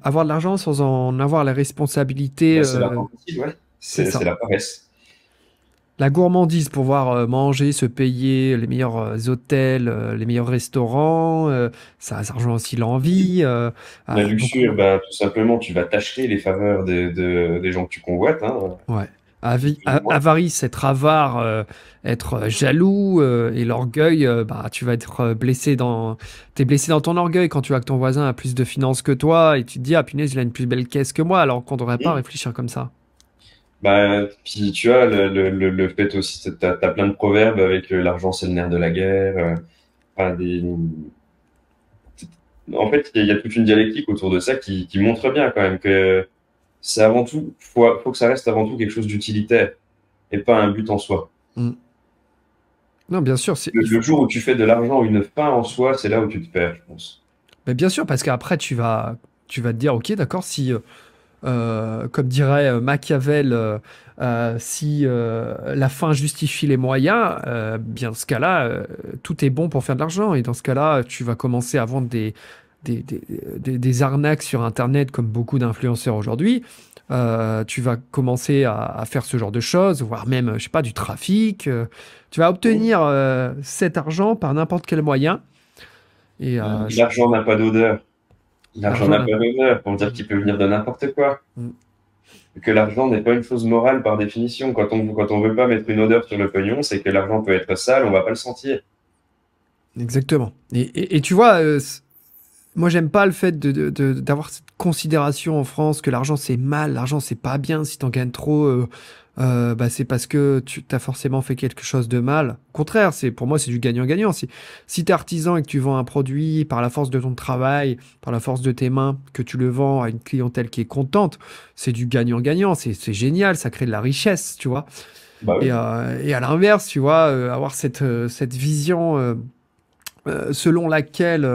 avoir de l'argent sans en avoir les responsabilités. Ben, c'est la tentative, ouais. C'est C'est ça. la paresse. La gourmandise, pouvoir manger, se payer les meilleurs hôtels, les meilleurs restaurants, ça rejoint aussi l'envie. La Beaucoup, luxure, ben, tout simplement, tu vas t'acheter les faveurs des gens que tu convoites, hein, ouais. plus ou moins. Avarice, être avare, être jaloux, et l'orgueil, bah, tu vas être t'es blessé dans ton orgueil quand tu vois que ton voisin a plus de finances que toi et tu te dis, ah punaise, il a une plus belle caisse que moi, alors qu'on devrait pas Hmm. réfléchir comme ça. Bah, puis tu vois, le fait aussi, t'as plein de proverbes avec l'argent, c'est le nerf de la guerre. Enfin, en fait, il y a toute une dialectique autour de ça qui montre bien quand même que c'est avant tout, faut que ça reste avant tout quelque chose d'utilitaire et pas un but en soi. Mm. Non, bien sûr, il Le faut. jour où tu fais de l'argent une fin en soi, c'est là où tu te perds, je pense. Mais bien sûr, parce qu'après, tu vas te dire, ok, d'accord, si, comme dirait Machiavel, si la fin justifie les moyens, bien dans ce cas-là, tout est bon pour faire de l'argent. Et dans ce cas-là, tu vas commencer à vendre des arnaques sur Internet, comme beaucoup d'influenceurs aujourd'hui. Tu vas commencer à faire ce genre de choses, voire même, je sais pas, du trafic. Tu vas obtenir cet argent par n'importe quel moyen. Et L'argent n'a pas d'odeur. L'argent l'argent n'a n'a. pas d'odeur pour dire qu'il peut venir de n'importe quoi. Mm. Que l'argent n'est pas une chose morale par définition. Quand on veut pas mettre une odeur sur le pognon, c'est que l'argent peut être sale, on va pas le sentir. Exactement. Et tu vois, moi j'aime pas le fait d'avoir cette considération en France que l'argent c'est mal, l'argent c'est pas bien si t'en gagnes trop. bah, c'est parce que tu as forcément fait quelque chose de mal. Au contraire, pour moi, c'est du gagnant-gagnant. Si tu es artisan et que tu vends un produit par la force de ton travail, par la force de tes mains, que tu le vends à une clientèle qui est contente, c'est du gagnant-gagnant. C'est génial, ça crée de la richesse, tu vois. Bah oui. Et à l'inverse, tu vois, avoir cette vision selon laquelle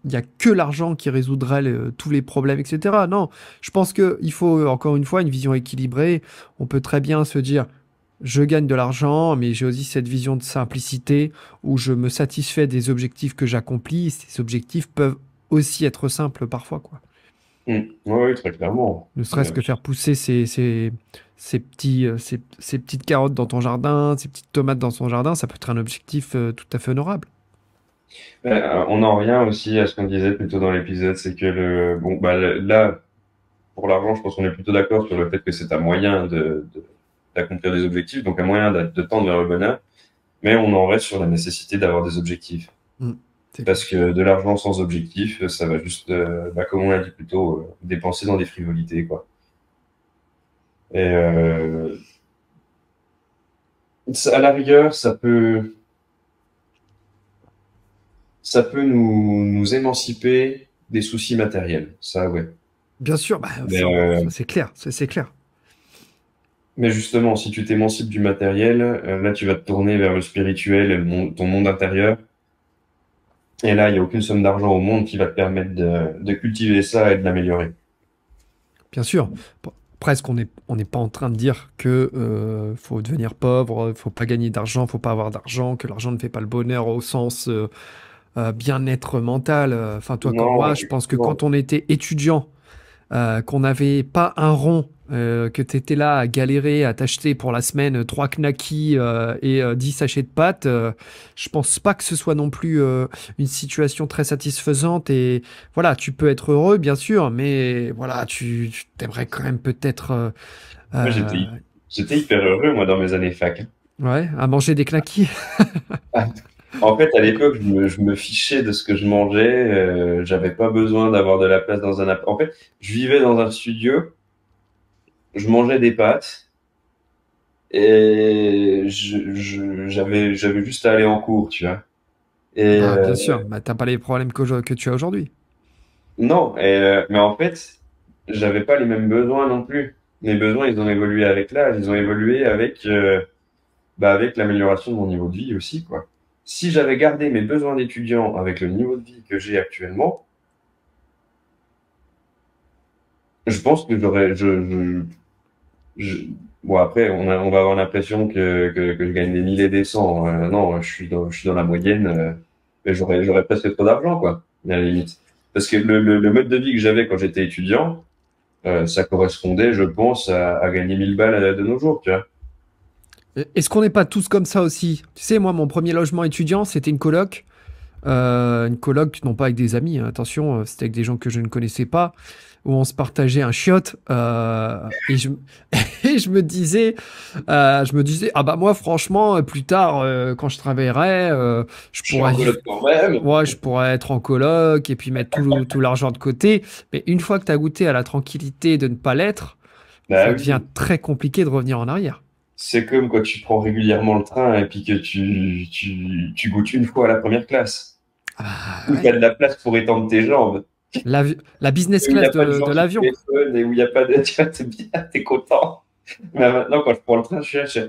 il n'y a que l'argent qui résoudrait tous les problèmes, etc. Non, je pense qu'il faut, encore une fois, une vision équilibrée. On peut très bien se dire, je gagne de l'argent, mais j'ai aussi cette vision de simplicité où je me satisfais des objectifs que j'accomplis. Ces objectifs peuvent aussi être simples parfois, quoi. Oui, oui, très clairement. Ne serait-ce que faire pousser ces petites carottes dans ton jardin, ces petites tomates dans son jardin, ça peut être un objectif tout à fait honorable. On en revient aussi à ce qu'on disait plus tôt dans l'épisode, c'est que bon, bah, là, pour l'argent, je pense qu'on est plutôt d'accord sur le fait que c'est un moyen d'accomplir des objectifs, donc un moyen de tendre vers le bonheur, mais on en reste sur la nécessité d'avoir des objectifs. Mm, c'est clair. Parce que de l'argent sans objectif, ça va juste, bah, comme on l'a dit plus tôt, dépenser dans des frivolités, quoi. Et à la rigueur, ça peut nous émanciper des soucis matériels, ça, ouais. Bien sûr, bah, Mais, ça c'est clair, c'est clair. mais justement, si tu t'émancipes du matériel, là, tu vas te tourner vers le spirituel et ton monde intérieur. Et là, il n'y a aucune somme d'argent au monde qui va te permettre de cultiver ça et de l'améliorer. Bien sûr. Presque, on n'est pas en train de dire que faut devenir pauvre, faut pas gagner d'argent, faut pas avoir d'argent, que l'argent ne fait pas le bonheur au sens bien-être mental. Enfin, toi comme Non, moi, je pense que effectivement. quand on était étudiant, qu'on n'avait pas un rond, que tu étais là à galérer, à t'acheter pour la semaine 3 knackis et 10 sachets de pâtes, je pense pas que ce soit non plus une situation très satisfaisante. Et voilà, tu peux être heureux, bien sûr, mais voilà, tu t'aimerais quand même peut-être Moi, euh, j'étais hyper heureux, moi, dans mes années fac. ouais, à manger des knackis. En fait, à l'époque, je me fichais de ce que je mangeais. J'avais pas besoin d'avoir de la place dans un En fait, je vivais dans un studio, je mangeais des pâtes et j'avais juste à aller en cours, tu vois. Et Bah, bien sûr, bah, t'as pas les problèmes que tu as aujourd'hui. non, mais en fait, j'avais pas les mêmes besoins non plus. Mes besoins, ils ont évolué avec l'âge, ils ont évolué avec l'amélioration de mon niveau de vie aussi, quoi. Si j'avais gardé mes besoins d'étudiant avec le niveau de vie que j'ai actuellement, je pense que je- bon, après, on va avoir l'impression que je gagne des milliers et des cents. Non, je suis dans la moyenne, mais j'aurais presque trop d'argent, quoi, à la limite. Parce que le mode de vie que j'avais quand j'étais étudiant, ça correspondait, je pense, à gagner 1000 balles de nos jours, tu vois. Est-ce qu'on n'est pas tous comme ça aussi? Tu sais, moi, mon premier logement étudiant, c'était une coloc. Une coloc, non pas avec des amis, hein, attention, c'était avec des gens que je ne connaissais pas, où on se partageait un chiotte. Et je me disais, ah bah moi, franchement, plus tard, quand je travaillerai, je Je suis en pourrais vivre. coloc quand même. Ouais, je pourrais être en coloc et puis mettre tout l'argent de côté. Mais une fois que tu as goûté à la tranquillité de ne pas l'être, Bah ça devient oui. très compliqué de revenir en arrière. C'est comme quand tu prends régulièrement le train et puis que tu goûtes une fois à la première classe. Ah Où tu as ouais. de la place pour étendre tes jambes. La business Et où il n'y class a pas de de gens qui te l'avion. téléphonent et où il n'y a pas de. Tu vois, t'es bien, t'es content. Mais maintenant, quand je prends le train, je suis là.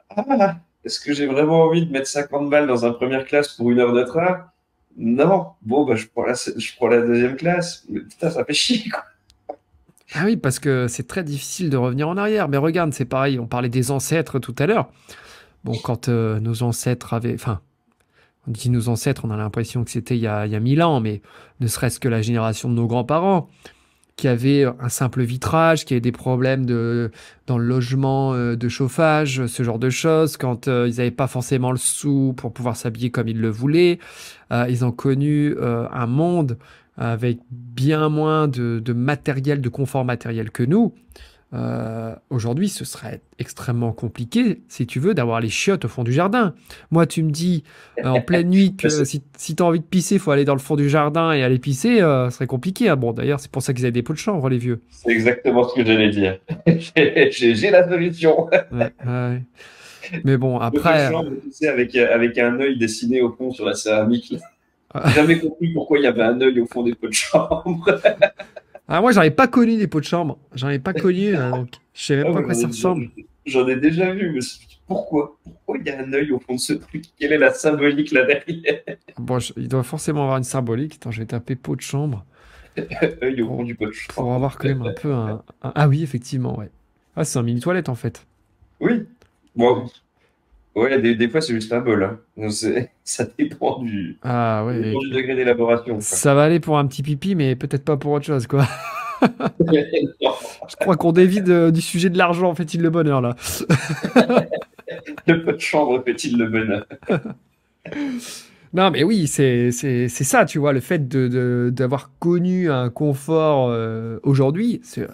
Ah, est-ce que j'ai vraiment envie de mettre 50 balles dans un première classe pour 1 heure de train? Non. Bon, bah, je prends la deuxième classe. Mais putain, ça fait chier, quoi. Ah oui, parce que c'est très difficile de revenir en arrière. Mais regarde, c'est pareil, on parlait des ancêtres tout à l'heure. Bon, quand nos ancêtres avaient... Enfin, on dit nos ancêtres, on a l'impression que c'était il y a 1000 ans, mais ne serait-ce que la génération de nos grands-parents, qui avaient un simple vitrage, qui avaient des problèmes dans le logement, de chauffage, ce genre de choses, quand ils n'avaient pas forcément le sou pour pouvoir s'habiller comme ils le voulaient. Ils ont connu un monde avec bien moins de matériel, de confort matériel que nous. Aujourd'hui, ce serait extrêmement compliqué, si tu veux, d'avoir les chiottes au fond du jardin. Moi, tu me dis en pleine nuit Mais que si tu as envie de pisser, il faut aller dans le fond du jardin et aller pisser, ce serait compliqué, hein. Bon, d'ailleurs, c'est pour ça qu'ils avaient des pots de chambre, les vieux. c'est exactement ce que j'allais dire. J'ai la solution. Ouais, ouais. Mais bon, Le pot de après, chambre, tu sais, avec un œil dessiné au fond sur la céramique, là. J'ai jamais compris pourquoi il y avait un œil au fond des pots de chambre. ah, moi, j'en ai pas connu des pots de chambre. J'en ai pas connu, donc je sais même Ah, pas à moi, quoi ça ressemble. j'en ai déjà vu, mais pourquoi? Pourquoi il y a un œil au fond de ce truc? Quelle est la symbolique là derrière? Bon, il doit forcément avoir une symbolique. Attends, je vais taper pot de chambre Œil au fond pour, du pot de pour chambre. avoir quand même un peu Ah oui, effectivement, ouais. Ah, c'est un mini toilette en fait. Oui. Ouais. Bon, ouais, des fois, c'est juste un bol, hein. Donc, ça dépend Ah ça ouais, dépend du degré d'élaboration, quoi. ça va aller pour un petit pipi, mais peut-être pas pour autre chose, quoi. Je crois qu'on dévie du sujet de l'argent, fait-il le bonheur, là. Le pot de chambre fait-il le bonheur? Non, mais oui, c'est ça, tu vois, le fait d'avoir connu un confort aujourd'hui, c'est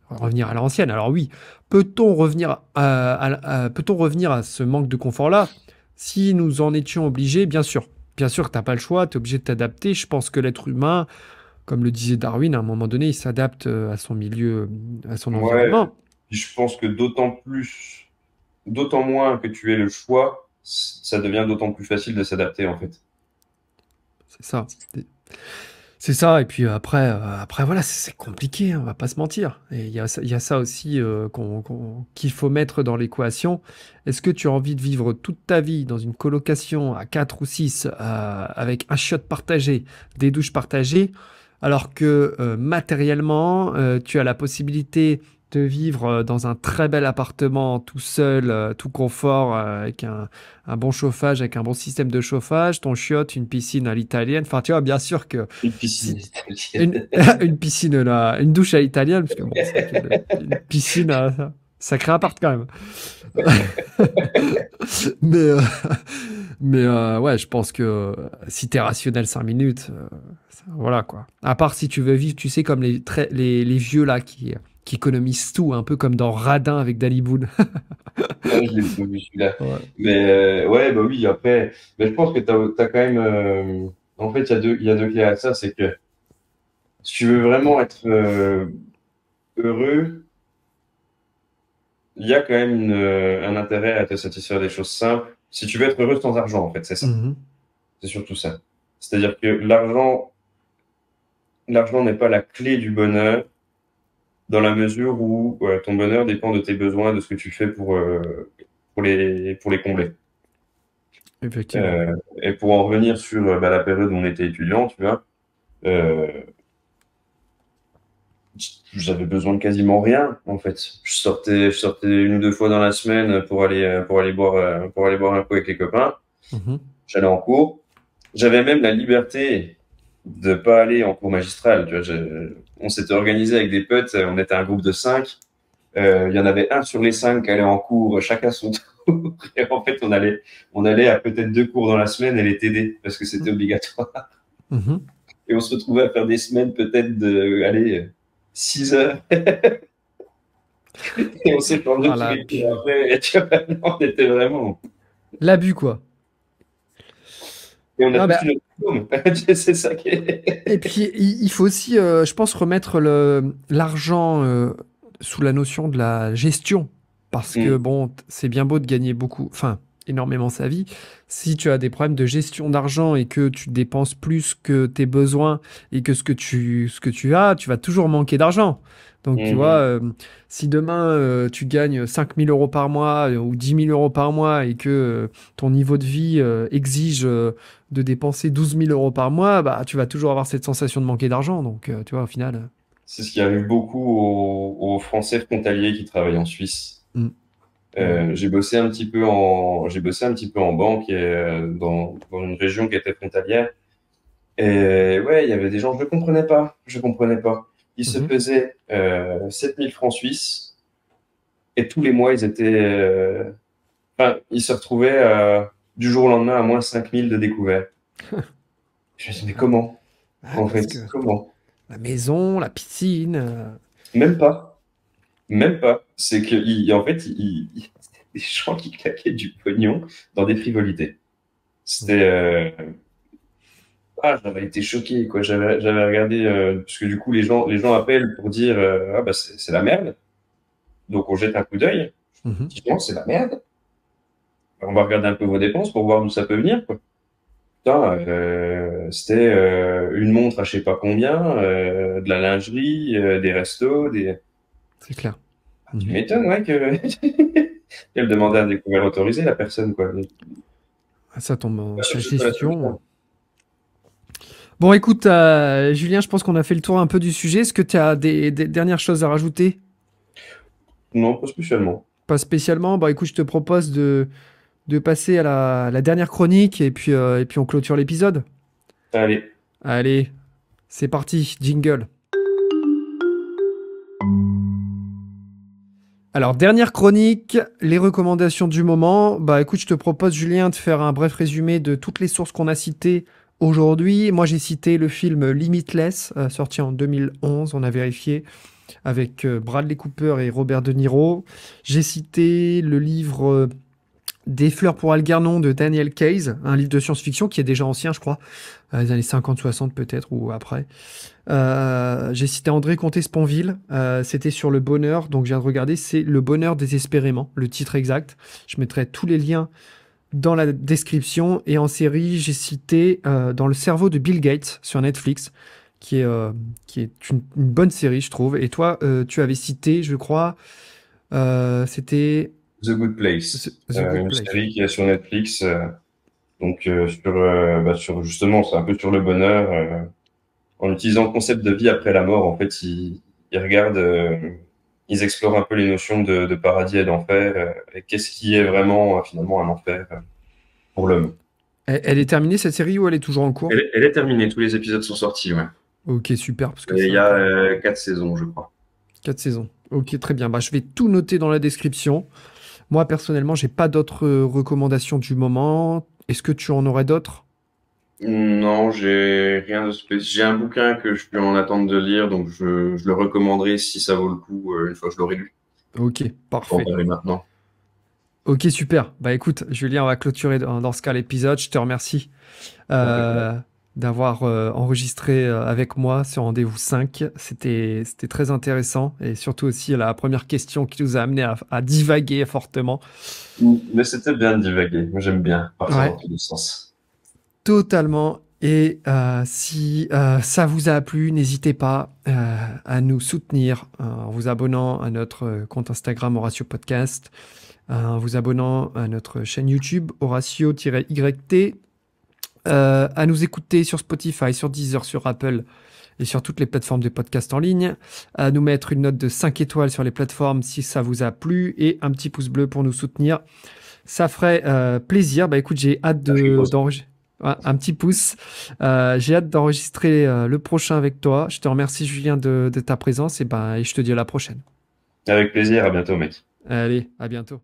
revenir à l'ancienne. Alors oui, peut-on revenir peut-on revenir à ce manque de confort-là? Si nous en étions obligés, bien sûr. Bien sûr que t'as pas le choix, tu es obligé de t'adapter. Je pense que l'être humain, comme le disait Darwin, à un moment donné, il s'adapte à son milieu, à son Ouais, environnement. puis je pense que d'autant moins que tu aies le choix, ça devient d'autant plus facile de s'adapter, en fait. C'est ça. C'est ça, et puis après voilà, c'est compliqué, hein, on va pas se mentir. Et il y a ça aussi qu'il faut mettre dans l'équation. Est-ce que tu as envie de vivre toute ta vie dans une colocation à 4 ou 6 avec un chiotte partagé, des douches partagées, alors que matériellement, tu as la possibilité de vivre dans un très bel appartement tout seul, tout confort, avec un bon chauffage, avec un bon système de chauffage, ton chiotte, une piscine à l'italienne. Enfin, tu vois, bien sûr que Une piscine si italienne. une, une piscine là, une douche à l'italienne, parce que bon, c'est vrai une piscine, sacré appart quand même. Mais, ouais, je pense que si t'es rationnel 5 minutes, voilà quoi. À part si tu veux vivre, tu sais, comme les vieux là qui économisent tout, un peu comme dans Radin avec Danny Boone. Ah, je l'ai pas vu celui-là. Ouais. Mais ouais, bah oui, après, mais je pense que t'as quand même. En fait, il y a deux clés à ça. C'est que si tu veux vraiment être heureux, il y a quand même un intérêt à te satisfaire des choses simples. Si tu veux être heureux sans argent, en fait, c'est ça. Mhm. C'est surtout ça. C'est-à-dire que l'argent n'est pas la clé du bonheur dans la mesure où ton bonheur dépend de tes besoins, de ce que tu fais pour les combler. Effectivement. Euh, et pour en revenir sur bah, la période où on était étudiant, tu vois, euh, j'avais besoin de quasiment rien, en fait. Je sortais une ou deux fois dans la semaine pour aller boire un coup avec les copains. Mhm. J'allais en cours. J'avais même la liberté de pas aller en cours magistral. Tu vois, on s'était organisé avec des potes. On était un groupe de 5. Il y en avait un sur les 5 qui allait en cours, chacun son tour. Et en fait, on allait à peut-être 2 cours dans la semaine et les TD parce que c'était obligatoire. Mhm. Et on se retrouvait à faire des semaines peut-être allez, 6 heures. Et on s'est Ah, pendu tous les cours l'abus. après. Et tu vois, on était vraiment. L'abus, quoi. Et on a Non, tous bah, une autre diplôme. C'est ça qui et est. puis, il faut aussi, je pense, remettre l'argent sous la notion de la gestion. Parce que, Mm. bon, c'est bien beau de gagner beaucoup, enfin, énormément sa vie. Si tu as des problèmes de gestion d'argent et que tu dépenses plus que tes besoins et que ce que tu as, tu vas toujours manquer d'argent. Donc, tu vois, Mhm. si demain tu gagnes 5 000 € par mois ou 10 000 € par mois et que ton niveau de vie exige de dépenser 12 000 € par mois, bah, tu vas toujours avoir cette sensation de manquer d'argent. Donc, tu vois, au final. C'est ce qui arrive beaucoup aux Français frontaliers qui travaillent en Suisse. Mm. Ouais. J'ai bossé un petit peu en banque et, dans une région qui était frontalière. Et ouais, il y avait des gens, je comprenais pas. Ils se Mhm. faisaient 7000 francs suisses et tous les mois, enfin, ils se retrouvaient du jour au lendemain à moins 5000 de découvert. Je me dis, mais Ah, comment? ah, En parce fait, que comment? la maison, la piscine. Même pas. Même pas. C'est que, en fait, des gens qui claquaient du pognon dans des frivolités. C'était, j'avais été choqué, quoi. J'avais regardé, parce que du coup, les gens appellent pour dire, ah, bah, c'est la merde. Donc, on jette un coup d'œil. Mhm. Effectivement, c'est la merde. On va regarder un peu vos dépenses pour voir d'où ça peut venir, quoi. Putain, c'était une montre à je sais pas combien, de la lingerie, des restos, des. C'est clair. Tu Mhm. m'étonnes, ouais, que qu'elle demandait un découvert autorisé, la personne, quoi. Ah, ça tombe en Pas sûr que ce soit la gestion. solution. Bon, écoute, Julien, je pense qu'on a fait le tour un peu du sujet. Est-ce que tu as des dernières choses à rajouter? Non, pas spécialement. Pas spécialement. Bah, écoute, je te propose de passer à la dernière chronique et puis on clôture l'épisode. Allez. Allez, c'est parti, jingle. Alors, dernière chronique, les recommandations du moment. Bah écoute, je te propose, Julien, de faire un bref résumé de toutes les sources qu'on a citées aujourd'hui. Moi, j'ai cité le film Limitless, sorti en 2011, on a vérifié, avec Bradley Cooper et Robert De Niro. J'ai cité le livre Des fleurs pour Algernon de Daniel Case, un livre de science-fiction qui est déjà ancien, je crois, les années 50-60 peut-être, ou après. J'ai cité André Comté-Sponville, c'était sur le bonheur, donc je viens de regarder, c'est Le bonheur désespérément, le titre exact. Je mettrai tous les liens dans la description. Et en série, j'ai cité Dans le cerveau de Bill Gates sur Netflix, qui est une bonne série, je trouve. Et toi, tu avais cité, je crois, c'était The Good Place, The Good une Place. série qui est sur Netflix, donc sur justement, c'est un peu sur le bonheur, en utilisant le concept de vie après la mort. En fait, ils regardent, ils explorent un peu les notions de paradis et d'enfer, et qu'est-ce qui est vraiment finalement un enfer pour l'homme. Elle est terminée cette série ou elle est toujours en cours? Elle est terminée, tous les épisodes sont sortis, ouais. Ok, super, parce que Et c'est il y vrai a que 4 saisons, je crois. 4 saisons. Ok, très bien. Bah, je vais tout noter dans la description. Moi, personnellement, j'ai pas d'autres recommandations du moment. Est-ce que tu en aurais d'autres? Non, j'ai rien de spécial. J'ai un bouquin que je suis en attente de lire, donc je le recommanderai si ça vaut le coup, une fois que je l'aurai lu. Ok, Bon, parfait. bah, maintenant. Ok, super. Bah écoute, Julien, on va clôturer dans ce cas l'épisode. Je te remercie euh, d'avoir enregistré avec moi ce rendez-vous 5. C'était très intéressant et surtout aussi la première question qui nous a amené à divaguer fortement. Mais c'était bien de divaguer. Moi, j'aime bien partir dans Ouais, tous les sens. totalement. Et si ça vous a plu, n'hésitez pas à nous soutenir en vous abonnant à notre compte Instagram Horatio Podcast, en vous abonnant à notre chaîne YouTube Horatio-YT, à nous écouter sur Spotify, sur Deezer, sur Apple et sur toutes les plateformes de podcast en ligne, à nous mettre une note de 5 étoiles sur les plateformes si ça vous a plu et un petit pouce bleu pour nous soutenir. Ça ferait plaisir. Bah écoute, j'ai hâte d'enregistrer. Un petit pouce. J'ai hâte d'enregistrer le prochain avec toi. Je te remercie, Julien, de ta présence et je te dis à la prochaine. Avec plaisir, à bientôt, mec. Allez, à bientôt.